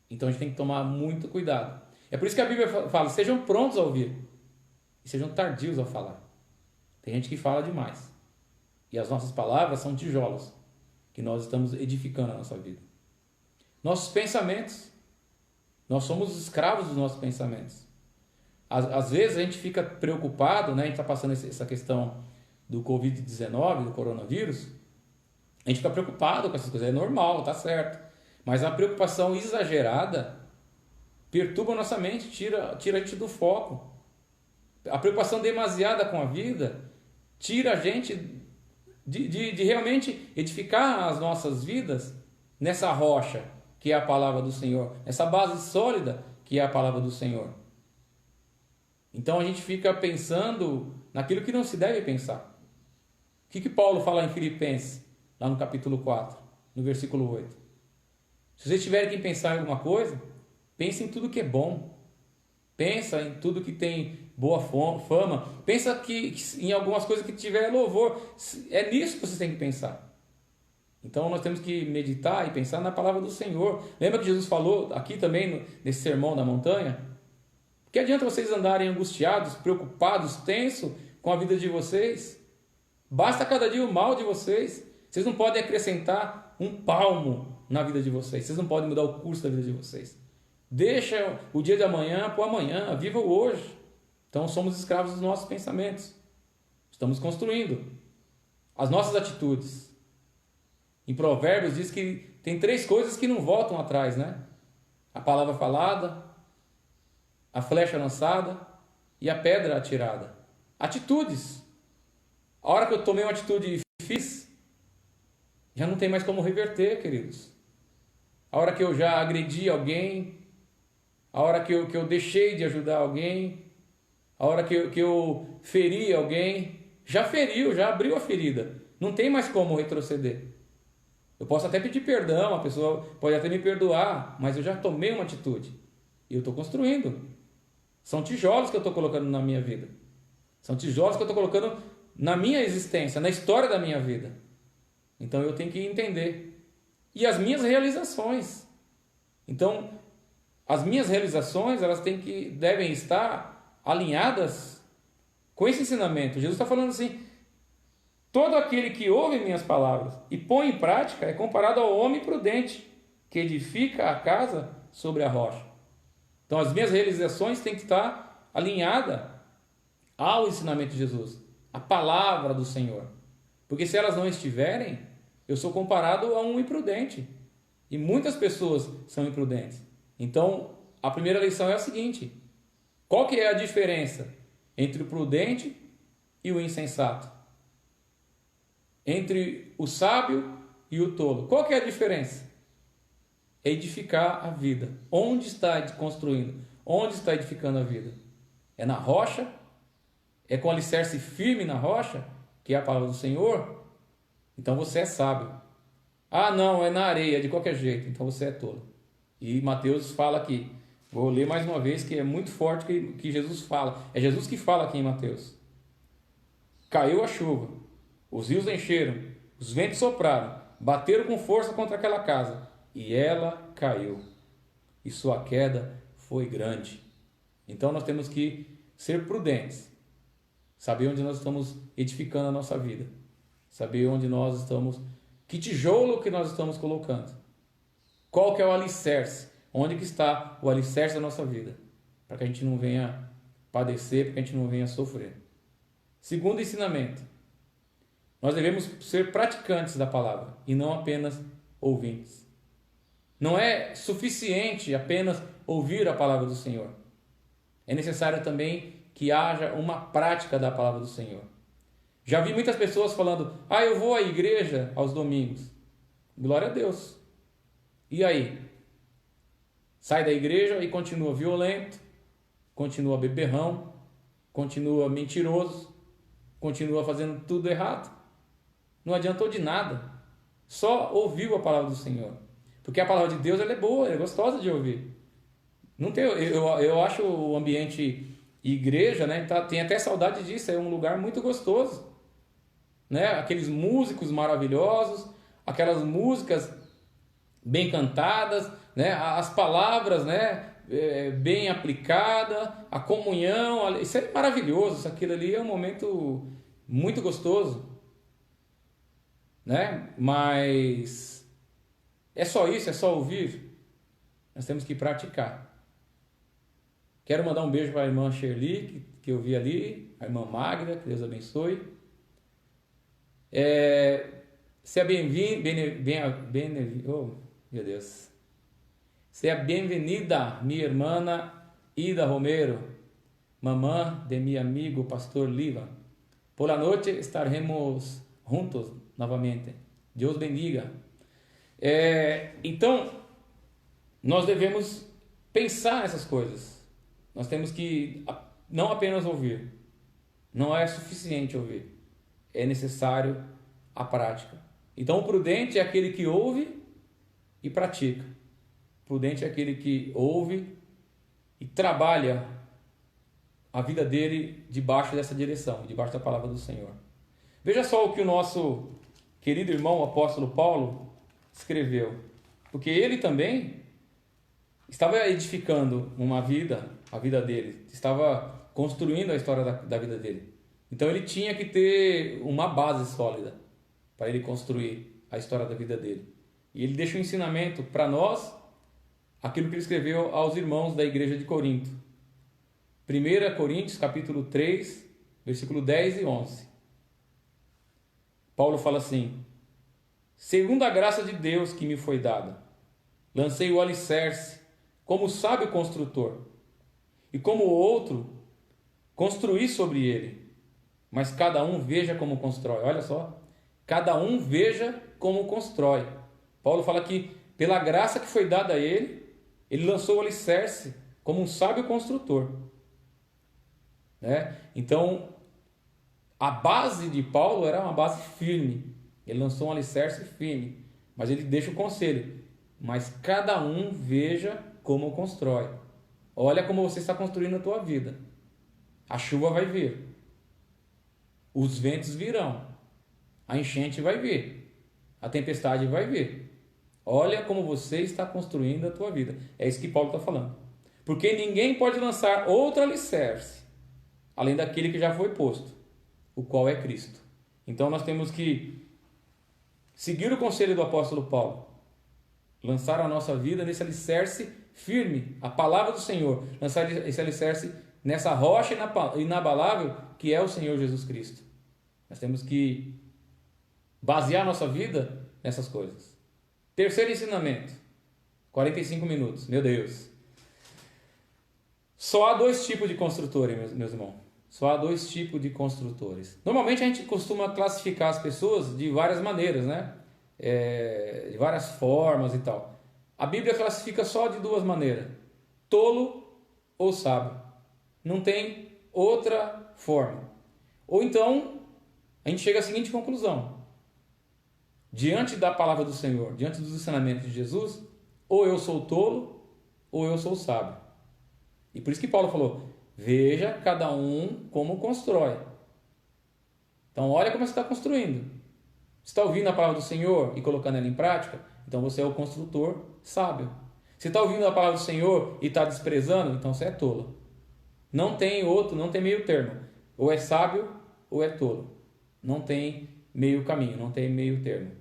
Speaker 1: Então a gente tem que tomar muito cuidado. É por isso que a Bíblia fala: sejam prontos a ouvir e sejam tardios a falar. Tem gente que fala demais. E as nossas palavras são tijolos que nós estamos edificando a nossa vida. Nossos pensamentos. Nós somos escravos dos nossos pensamentos. Às vezes a gente fica preocupado, né? A gente está passando essa questão do Covid-19, do coronavírus. A gente fica preocupado com essas coisas. É normal, tá certo. Mas a preocupação exagerada perturba a nossa mente, tira a gente do foco. A preocupação demasiada com a vida tira a gente de realmente edificar as nossas vidas nessa rocha que é a palavra do Senhor, nessa base sólida que é a palavra do Senhor. Então a gente fica pensando naquilo que não se deve pensar. O que Paulo fala em Filipenses, lá no capítulo 4, no versículo 8? Se vocês tiverem que pensar em alguma coisa, pense em tudo que é bom. Pensa em tudo que tem boa fama. Pensa que em algumas coisas que tiver louvor. É nisso que vocês têm que pensar. Então nós temos que meditar e pensar na palavra do Senhor. Lembra que Jesus falou aqui também nesse sermão da montanha? Que adianta vocês andarem angustiados, preocupados, tensos com a vida de vocês? Basta cada dia o mal de vocês. Vocês não podem acrescentar um palmo na vida de vocês. Vocês não podem mudar o curso da vida de vocês. Deixa o dia de amanhã para o amanhã. Viva o hoje. Então somos escravos dos nossos pensamentos. Estamos construindo as nossas atitudes. Em Provérbios diz que tem 3 coisas que não voltam atrás, né? A palavra falada, a flecha lançada e a pedra atirada. Atitudes. A hora que eu tomei uma atitude e fiz, já não tem mais como reverter, queridos. A hora que eu já agredi alguém, a hora que eu deixei de ajudar alguém, a hora que eu feri alguém, já feriu, já abriu a ferida. Não tem mais como retroceder. Eu posso até pedir perdão, a pessoa pode até me perdoar, mas eu já tomei uma atitude. E eu estou construindo. São tijolos que eu estou colocando na minha vida. São tijolos que eu estou colocando na minha existência, na história da minha vida. Então eu tenho que entender. E as minhas realizações. Então, as minhas realizações, elas devem estar alinhadas com esse ensinamento. Jesus está falando assim: todo aquele que ouve minhas palavras e põe em prática é comparado ao homem prudente, que edifica a casa sobre a rocha. Então as minhas realizações têm que estar alinhadas ao ensinamento de Jesus, à palavra do Senhor. Porque se elas não estiverem, eu sou comparado a um imprudente. E muitas pessoas são imprudentes. Então a primeira lição é a seguinte: qual que é a diferença entre o prudente e o insensato? Entre o sábio e o tolo. Qual que é a diferença? É edificar a vida. Onde está construindo? Onde está edificando a vida? É na rocha? É com alicerce firme na rocha, que é a palavra do Senhor? Então você é sábio. Ah, não, é na areia, de qualquer jeito. Então você é tolo. E Mateus fala aqui. Vou ler mais uma vez, que é muito forte que Jesus fala. É Jesus que fala aqui em Mateus. Caiu a chuva. Os rios encheram, os ventos sopraram, bateram com força contra aquela casa, e ela caiu. E sua queda foi grande. Então nós temos que ser prudentes, saber onde nós estamos edificando a nossa vida, saber onde nós estamos, que tijolo que nós estamos colocando, qual que é o alicerce, onde que está o alicerce da nossa vida, para que a gente não venha padecer, para que a gente não venha sofrer. Segundo ensinamento: nós devemos ser praticantes da palavra e não apenas ouvintes. Não é suficiente apenas ouvir a palavra do Senhor. É necessário também que haja uma prática da palavra do Senhor. Já vi muitas pessoas falando: ah, eu vou à igreja aos domingos. Glória a Deus. E aí? Sai da igreja e continua violento, continua beberrão, continua mentiroso, continua fazendo tudo errado. Não adiantou de nada. Só ouviu a palavra do Senhor. Porque a palavra de Deus ela é boa, ela é gostosa de ouvir. Não tem, eu acho o ambiente igreja, né? Tem até saudade disso, é um lugar muito gostoso. Né? Aqueles músicos maravilhosos, aquelas músicas bem cantadas, né? As palavras, né? Bem aplicadas, a comunhão, isso é maravilhoso, isso aquilo ali é um momento muito gostoso, né? Mas é só isso, é só ouvir? Nós temos que praticar. Quero mandar um beijo para a irmã Shirley, que eu vi ali, a irmã Magda, que Deus abençoe. Seja oh, meu Deus. Seja bem-vinda, minha irmã Ida Romero, mamã de meu amigo pastor Liva. Por la noite estaremos juntos novamente. Deus bendiga. Então, nós devemos pensar nessas coisas. Nós temos que não apenas ouvir. Não é suficiente ouvir. É necessário a prática. Então, o prudente é aquele que ouve e pratica. Prudente é aquele que ouve e trabalha a vida dele debaixo dessa direção, debaixo da palavra do Senhor. Veja só o que o nosso querido irmão, o apóstolo Paulo, escreveu. Porque ele também estava edificando uma vida, a vida dele, estava construindo a história da vida dele. Então ele tinha que ter uma base sólida para ele construir a história da vida dele. E ele deixa um ensinamento para nós, aquilo que ele escreveu aos irmãos da igreja de Corinto. 1 Coríntios capítulo 3, versículo 10 e 11. Paulo fala assim: segundo a graça de Deus que me foi dada, lancei o alicerce como sábio construtor, e como o outro, construí sobre ele. Mas cada um veja como constrói. Olha só. Cada um veja como constrói. Paulo fala que pela graça que foi dada a ele, ele lançou o alicerce como um sábio construtor. Né? Então, a base de Paulo era uma base firme. Ele lançou um alicerce firme. Mas ele deixa o conselho. Mas cada um veja como constrói. Olha como você está construindo a tua vida. A chuva vai vir. Os ventos virão. A enchente vai vir. A tempestade vai vir. Olha como você está construindo a tua vida. É isso que Paulo está falando. Porque ninguém pode lançar outro alicerce, além daquele que já foi posto, o qual é Cristo. Então nós temos que seguir o conselho do apóstolo Paulo. Lançar a nossa vida nesse alicerce firme, a palavra do Senhor. Lançar esse alicerce nessa rocha inabalável que é o Senhor Jesus Cristo. Nós temos que basear nossa vida nessas coisas. Terceiro ensinamento. 45 minutos. Meu Deus. Só há dois tipos de construtores, meus irmãos. Só há dois tipos de construtores. Normalmente a gente costuma classificar as pessoas de várias maneiras, né? De várias formas e tal. A Bíblia classifica só de duas maneiras: tolo ou sábio. Não tem outra forma. Ou então a gente chega à seguinte conclusão: diante da palavra do Senhor, diante dos ensinamentos de Jesus, ou eu sou tolo ou eu sou sábio. E por isso que Paulo falou: veja cada um como constrói. Então olha como você está construindo. Você está ouvindo a palavra do Senhor e colocando ela em prática? Então você é o construtor sábio. Você está ouvindo a palavra do Senhor e está desprezando? Então você é tolo. Não tem outro, não tem meio termo. Ou é sábio ou é tolo. Não tem meio caminho, não tem meio termo.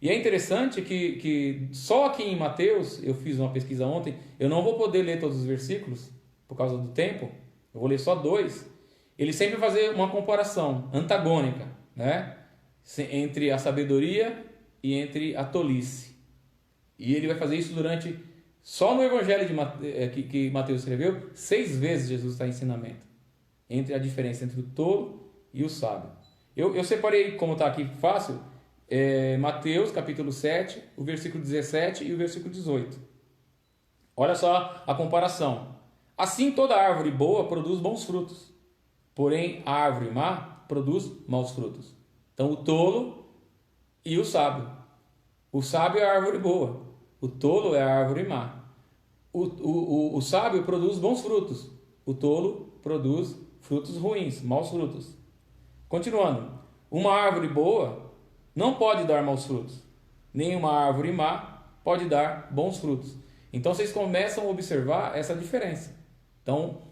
Speaker 1: E é interessante que só aqui em Mateus, eu fiz uma pesquisa ontem, eu não vou poder ler todos os versículos por causa do tempo, eu vou ler só 2. Ele sempre vai fazer uma comparação antagônica, né? Entre a sabedoria e entre a tolice. E ele vai fazer isso só no evangelho que Mateus escreveu, 6 vezes Jesus está em ensinamento. Entre a diferença entre o tolo e o sábio. Eu separei, como está aqui fácil, Mateus capítulo 7, o versículo 17 e o versículo 18. Olha só a comparação. Assim toda árvore boa produz bons frutos, porém a árvore má produz maus frutos. Então o tolo e o sábio. O sábio é a árvore boa, o tolo é a árvore má. O sábio produz bons frutos, o tolo produz frutos ruins, maus frutos. Continuando, uma árvore boa não pode dar maus frutos, nem uma árvore má pode dar bons frutos. Então vocês começam a observar essa diferença. Então,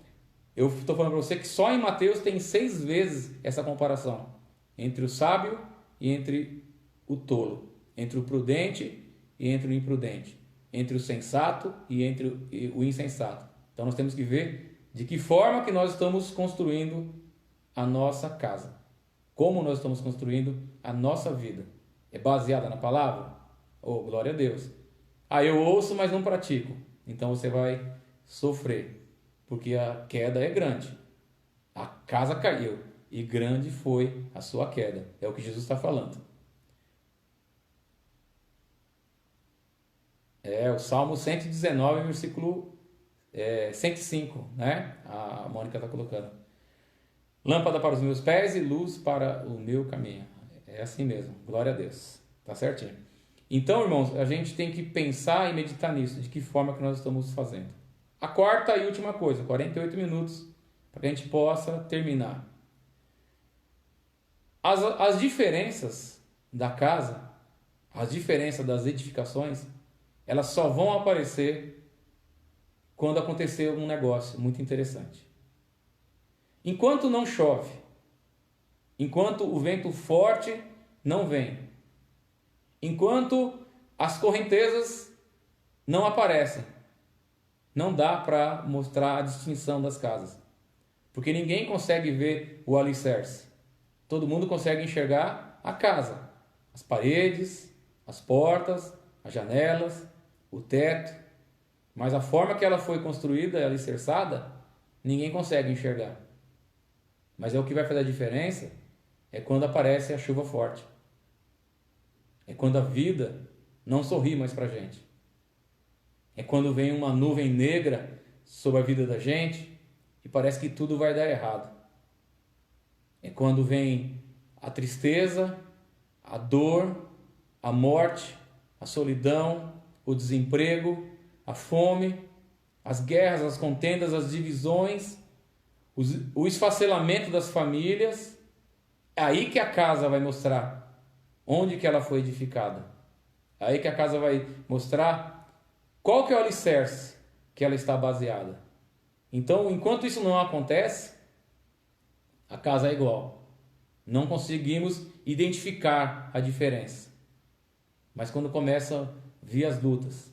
Speaker 1: eu estou falando para você que só em Mateus tem 6 vezes essa comparação entre o sábio e entre o tolo, entre o prudente e entre o imprudente, entre o sensato e entre o insensato. Então nós temos que ver de que forma que nós estamos construindo a nossa casa, como nós estamos construindo a nossa vida. É baseada na palavra? Oh, glória a Deus! Eu ouço, mas não pratico. Então você vai sofrer, porque a queda é grande. A casa caiu e grande foi a sua queda. É o que Jesus está falando. É o Salmo 119, versículo 105, né? A Mônica está colocando. Lâmpada para os meus pés e luz para o meu caminho. É assim mesmo, glória a Deus. Tá certinho? Então, irmãos, a gente tem que pensar e meditar nisso, de que forma que nós estamos fazendo. A quarta e última coisa, 48 minutos, para que a gente possa terminar. As diferenças da casa, as diferenças das edificações, elas só vão aparecer quando acontecer um negócio muito interessante. Enquanto não chove, enquanto o vento forte não vem, enquanto as correntezas não aparecem, não dá para mostrar a distinção das casas. Porque ninguém consegue ver o alicerce. Todo mundo consegue enxergar a casa, as paredes, as portas, as janelas, o teto. Mas a forma que ela foi construída e alicerçada, ninguém consegue enxergar. Mas o que vai fazer a diferença é quando aparece a chuva forte. É quando a vida não sorri mais para a gente. É quando vem uma nuvem negra sobre a vida da gente e parece que tudo vai dar errado. É quando vem a tristeza, a dor, a morte, a solidão, o desemprego, a fome, as guerras, as contendas, as divisões, o esfacelamento das famílias. É aí que a casa vai mostrar onde que ela foi edificada. É aí que a casa vai mostrar qual que é o alicerce que ela está baseada. Então, enquanto isso não acontece, a casa é igual. Não conseguimos identificar a diferença. Mas quando começam a vir as lutas,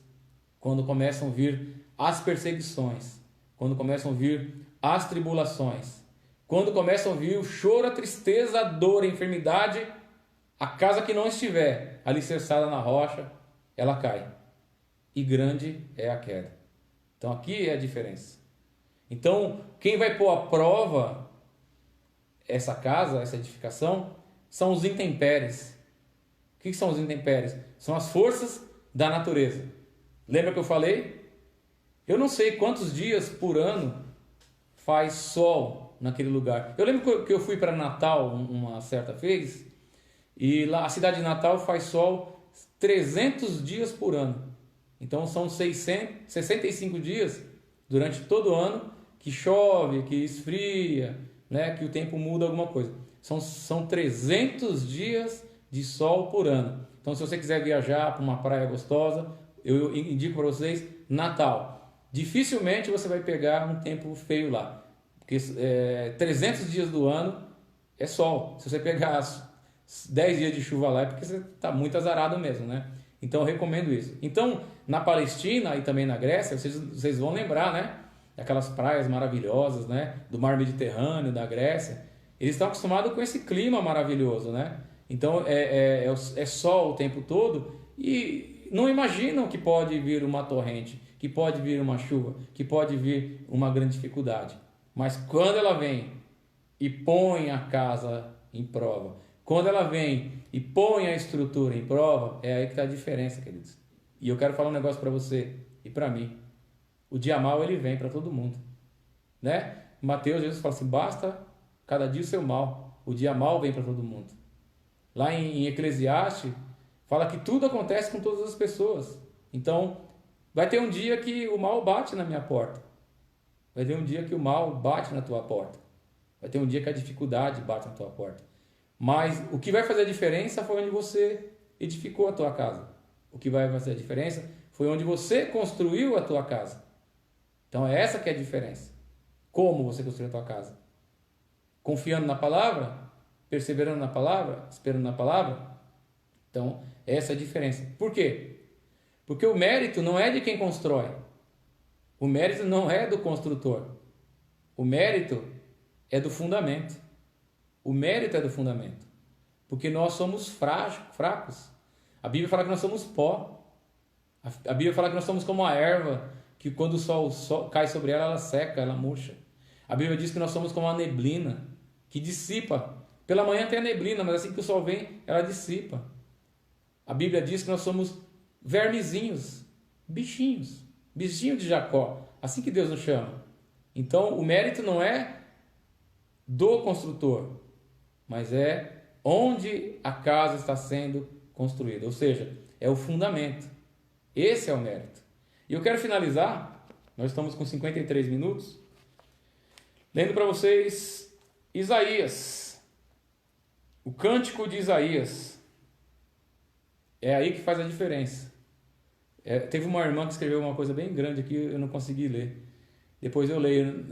Speaker 1: quando começam a vir as perseguições, quando começam a vir as tribulações, quando começam a vir o choro, a tristeza, a dor, a enfermidade, a casa que não estiver alicerçada na rocha, ela cai. E grande é a queda. Então aqui é a diferença. Então, quem vai pôr à prova essa casa, essa edificação, são os intempéries. O que são os intempéries? São as forças da natureza. Lembra que eu falei? Eu não sei quantos dias por ano faz sol naquele lugar. Eu lembro que eu fui para Natal uma certa vez, e lá a cidade de Natal faz sol 300 dias por ano. Então são 65 dias durante todo o ano que chove, que esfria, né, que o tempo muda alguma coisa. São 300 dias de sol por ano. Então, se você quiser viajar para uma praia gostosa, eu indico para vocês Natal. Dificilmente você vai pegar um tempo feio lá, porque 300 dias do ano é sol. Se você pegar 10 dias de chuva lá, é porque você está muito azarado mesmo, né? Então, eu recomendo isso. Então, na Palestina e também na Grécia, vocês vão lembrar, né? Aquelas praias maravilhosas, né? Do mar Mediterrâneo, da Grécia. Eles estão acostumados com esse clima maravilhoso, né? Então, é sol o tempo todo e não imaginam que pode vir uma torrente, que pode vir uma chuva, que pode vir uma grande dificuldade. Mas quando ela vem e põe a casa em prova, quando ela vem e põe a estrutura em prova, é aí que está a diferença, queridos. E eu quero falar um negócio para você e para mim. O dia mau, ele vem para todo mundo, né? Mateus, Jesus fala assim, basta cada dia o seu mal. o dia mau vem para todo mundo. Lá em Eclesiastes, fala que tudo acontece com todas as pessoas. Então, vai ter um dia que o mal bate na minha porta. Vai ter um dia que o mal bate na tua porta. Vai ter um dia que a dificuldade bate na tua porta. Mas o que vai fazer a diferença foi onde você edificou a tua casa. O que vai fazer a diferença foi onde você construiu a tua casa. Então é essa que é a diferença. Como você construiu a tua casa? Confiando na palavra? Perseverando na palavra? Esperando na palavra? Então, essa é a diferença. Por quê? Porque o mérito não é de quem constrói. O mérito não é do construtor. O mérito é do fundamento. O mérito é do fundamento. Porque nós somos fracos. A Bíblia fala que nós somos pó. A Bíblia fala que nós somos como a erva, que quando o sol cai sobre ela, ela seca, ela murcha. A Bíblia diz que nós somos como a neblina, que dissipa. Pela manhã tem a neblina, mas assim que o sol vem, ela dissipa. A Bíblia diz que nós somos vermezinhos, bichinhos de Jacó. Assim que Deus nos chama. Então, o mérito não é do construtor, mas é onde a casa está sendo construída. Ou seja, é o fundamento. Esse é o mérito. E eu quero finalizar, nós estamos com 53 minutos, lendo para vocês Isaías. O cântico de Isaías. É aí que faz a diferença. Teve uma irmã que escreveu uma coisa bem grande aqui, eu não consegui ler. Depois eu leio,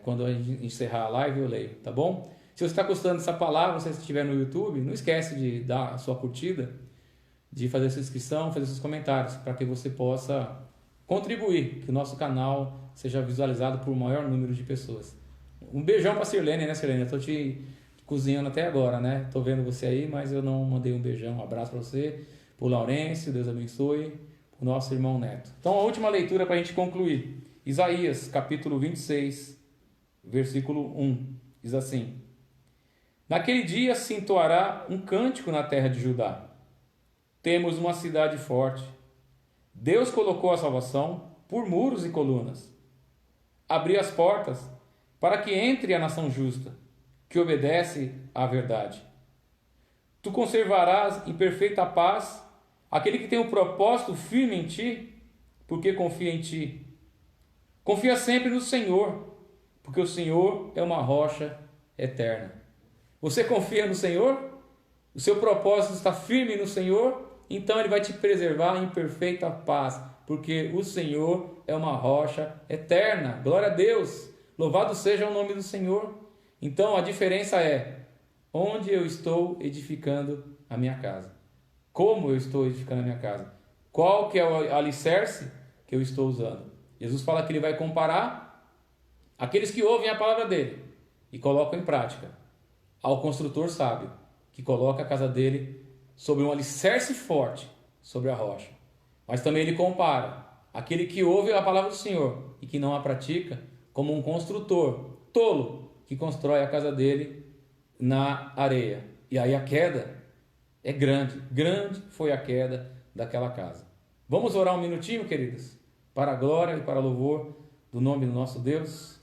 Speaker 1: quando a gente encerrar a live eu leio, tá bom? Se você está gostando dessa palavra, se você estiver no YouTube, não esquece de dar a sua curtida, de fazer sua inscrição, fazer seus comentários, para que você possa contribuir, que o nosso canal seja visualizado por um maior número de pessoas. Um beijão para a Sirlene, né, Sirlene? Eu estou te cozinhando até agora, né? Estou vendo você aí, mas eu não mandei um beijão, um abraço para você, para o Laurêncio, Deus abençoe, para o nosso irmão Neto. Então, a última leitura para a gente concluir. Isaías, capítulo 26, versículo 1, diz assim: Naquele dia se entoará um cântico na terra de Judá. Temos uma cidade forte. Deus colocou a salvação por muros e colunas. Abriu as portas para que entre a nação justa, que obedece à verdade. Tu conservarás em perfeita paz aquele que tem um propósito firme em ti, porque confia em ti. Confia sempre no Senhor, porque o Senhor é uma rocha eterna. Você confia no Senhor? O seu propósito está firme no Senhor? Então Ele vai te preservar em perfeita paz, porque o Senhor é uma rocha eterna. Glória a Deus! Louvado seja o nome do Senhor. Então a diferença é onde eu estou edificando a minha casa. Como eu estou edificando a minha casa. Qual que é o alicerce que eu estou usando. Jesus fala que Ele vai comparar aqueles que ouvem a palavra dEle e colocam em prática ao construtor sábio, que coloca a casa dele sobre um alicerce forte, sobre a rocha. Mas também Ele compara aquele que ouve a palavra do Senhor e que não a pratica como um construtor tolo que constrói a casa dele na areia. E aí a queda é grande. Grande foi a queda daquela casa. Vamos orar um minutinho, queridos? Para a glória e para o louvor do nome do nosso Deus.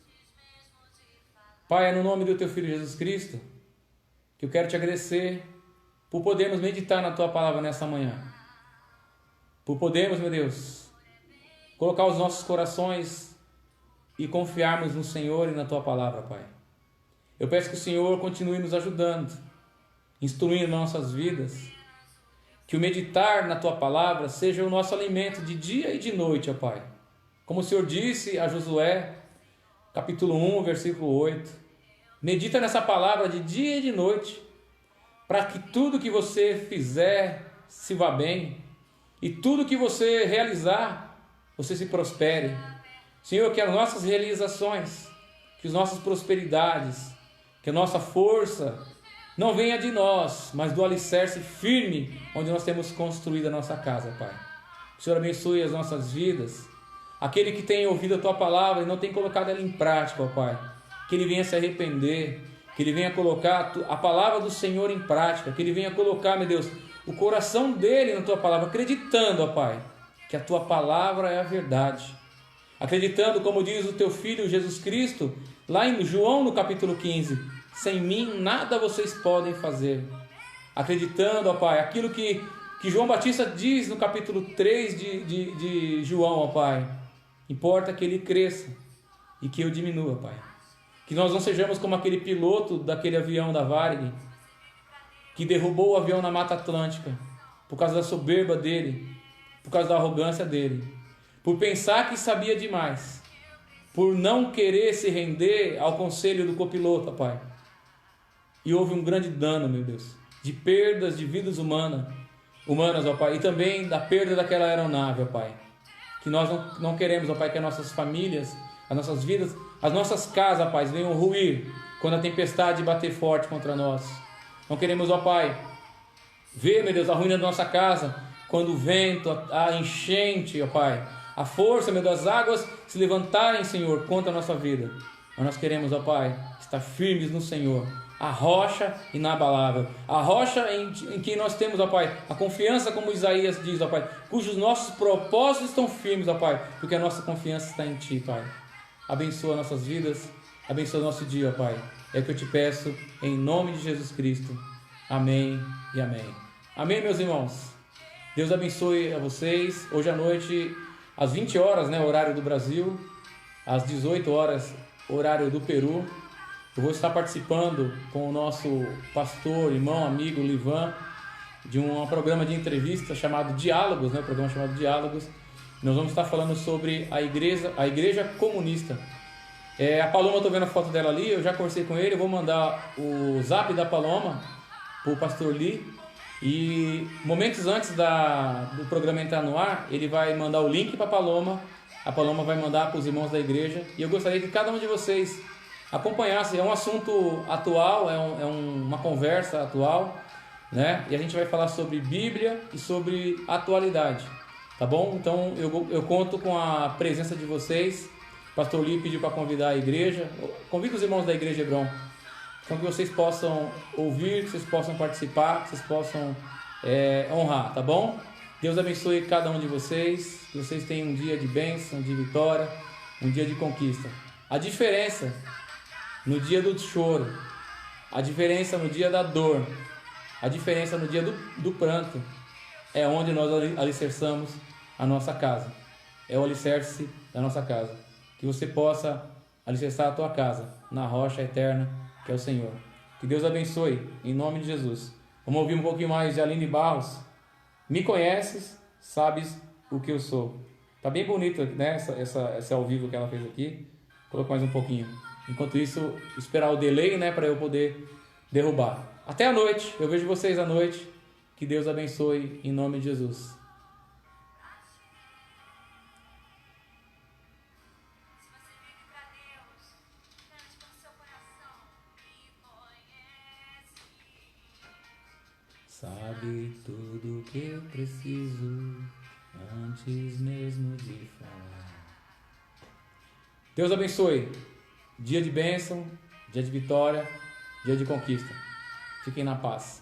Speaker 1: Pai, é no nome do Teu Filho Jesus Cristo que eu quero Te agradecer por podermos meditar na Tua palavra nessa manhã. Por podermos, meu Deus, colocar os nossos corações e confiarmos no Senhor e na Tua palavra, Pai. Eu peço que o Senhor continue nos ajudando, instruindo nossas vidas, que o meditar na Tua palavra seja o nosso alimento de dia e de noite, ó Pai. Como o Senhor disse a Josué, capítulo 1, versículo 8. Medita nessa palavra de dia e de noite, para que tudo que você fizer se vá bem, e tudo que você realizar, você se prospere. Senhor, que as nossas realizações, que as nossas prosperidades, que a nossa força não venha de nós, mas do alicerce firme onde nós temos construído a nossa casa, Pai. Que o Senhor abençoe as nossas vidas. Aquele que tem ouvido a Tua palavra e não tem colocado ela em prática, ó Pai, que ele venha se arrepender, que ele venha colocar a palavra do Senhor em prática, que ele venha colocar, meu Deus, o coração dele na Tua palavra, acreditando, ó Pai, que a Tua palavra é a verdade. Acreditando, como diz o Teu Filho Jesus Cristo, lá em João no capítulo 15, sem mim nada vocês podem fazer. Acreditando, ó Pai, aquilo que João Batista diz no capítulo 3 de João, ó Pai. Importa que ele cresça e que eu diminua, Pai. Que nós não sejamos como aquele piloto daquele avião da Varig, que derrubou o avião na Mata Atlântica, por causa da soberba dele, por causa da arrogância dele, por pensar que sabia demais, por não querer se render ao conselho do copiloto, ó Pai. E houve um grande dano, meu Deus, de perdas de vidas humanas, ó Pai, e também da perda daquela aeronave, ó Pai. Que nós não queremos, ó Pai, que as nossas famílias, as nossas vidas, as nossas casas, ó Pai, venham ruir quando a tempestade bater forte contra nós. Não queremos, ó Pai, ver, meu Deus, a ruína da nossa casa, quando o vento, a enchente, ó Pai, a força, meu Deus, das águas se levantarem, Senhor, contra a nossa vida. Mas nós queremos, ó Pai, estar firmes no Senhor, a rocha inabalável, a rocha em que nós temos, ó Pai, a confiança, como Isaías diz, ó Pai, cujos nossos propósitos estão firmes, ó Pai, porque a nossa confiança está em Ti, Pai. Abençoa nossas vidas, abençoa o nosso dia, ó Pai. É o que eu te peço, em nome de Jesus Cristo. Amém e amém. Amém, meus irmãos. Deus abençoe a vocês. Hoje à noite, às 20 horas, né, horário do Brasil, às 18 horas, horário do Peru, eu vou estar participando com o nosso pastor, irmão, amigo Livan, de um programa de entrevista chamado Diálogos, né? Programa chamado Diálogos. Nós vamos estar falando sobre a igreja comunista. A Paloma, eu estou vendo a foto dela ali, eu já conversei com ele, eu vou mandar o zap da Paloma para o pastor Lee. E momentos antes do programa entrar no ar, ele vai mandar o link para a Paloma vai mandar para os irmãos da igreja. E eu gostaria que cada um de vocês acompanhasse. É um assunto atual, uma conversa atual, né? E a gente vai falar sobre Bíblia e sobre atualidade, tá bom? Então eu conto com a presença de vocês. O pastor Lee pediu para convidar a igreja. Convido os irmãos da igreja Hebron, então que vocês possam ouvir, que vocês possam participar, que vocês possam honrar, tá bom? Deus abençoe cada um de vocês, que vocês tenham um dia de bênção, de vitória, um dia de conquista. A diferença no dia do choro, a diferença no dia da dor, a diferença no dia do pranto, é onde nós alicerçamos a nossa casa. É o alicerce da nossa casa. Que você possa alicerçar a tua casa na rocha eterna, que é o Senhor. Que Deus abençoe, em nome de Jesus. Vamos ouvir um pouquinho mais de Aline Barros. Me conheces, sabes o que eu sou. Tá bem bonito, né? Esse ao vivo que ela fez aqui. Vou colocar mais um pouquinho. Enquanto isso, esperar o delay, né? Para eu poder derrubar. Até a noite. Eu vejo vocês à noite. Que Deus abençoe, em nome de Jesus. Sabe tudo que eu preciso antes mesmo de falar. Deus abençoe. Dia de bênção, dia de vitória, dia de conquista. Fiquem na paz.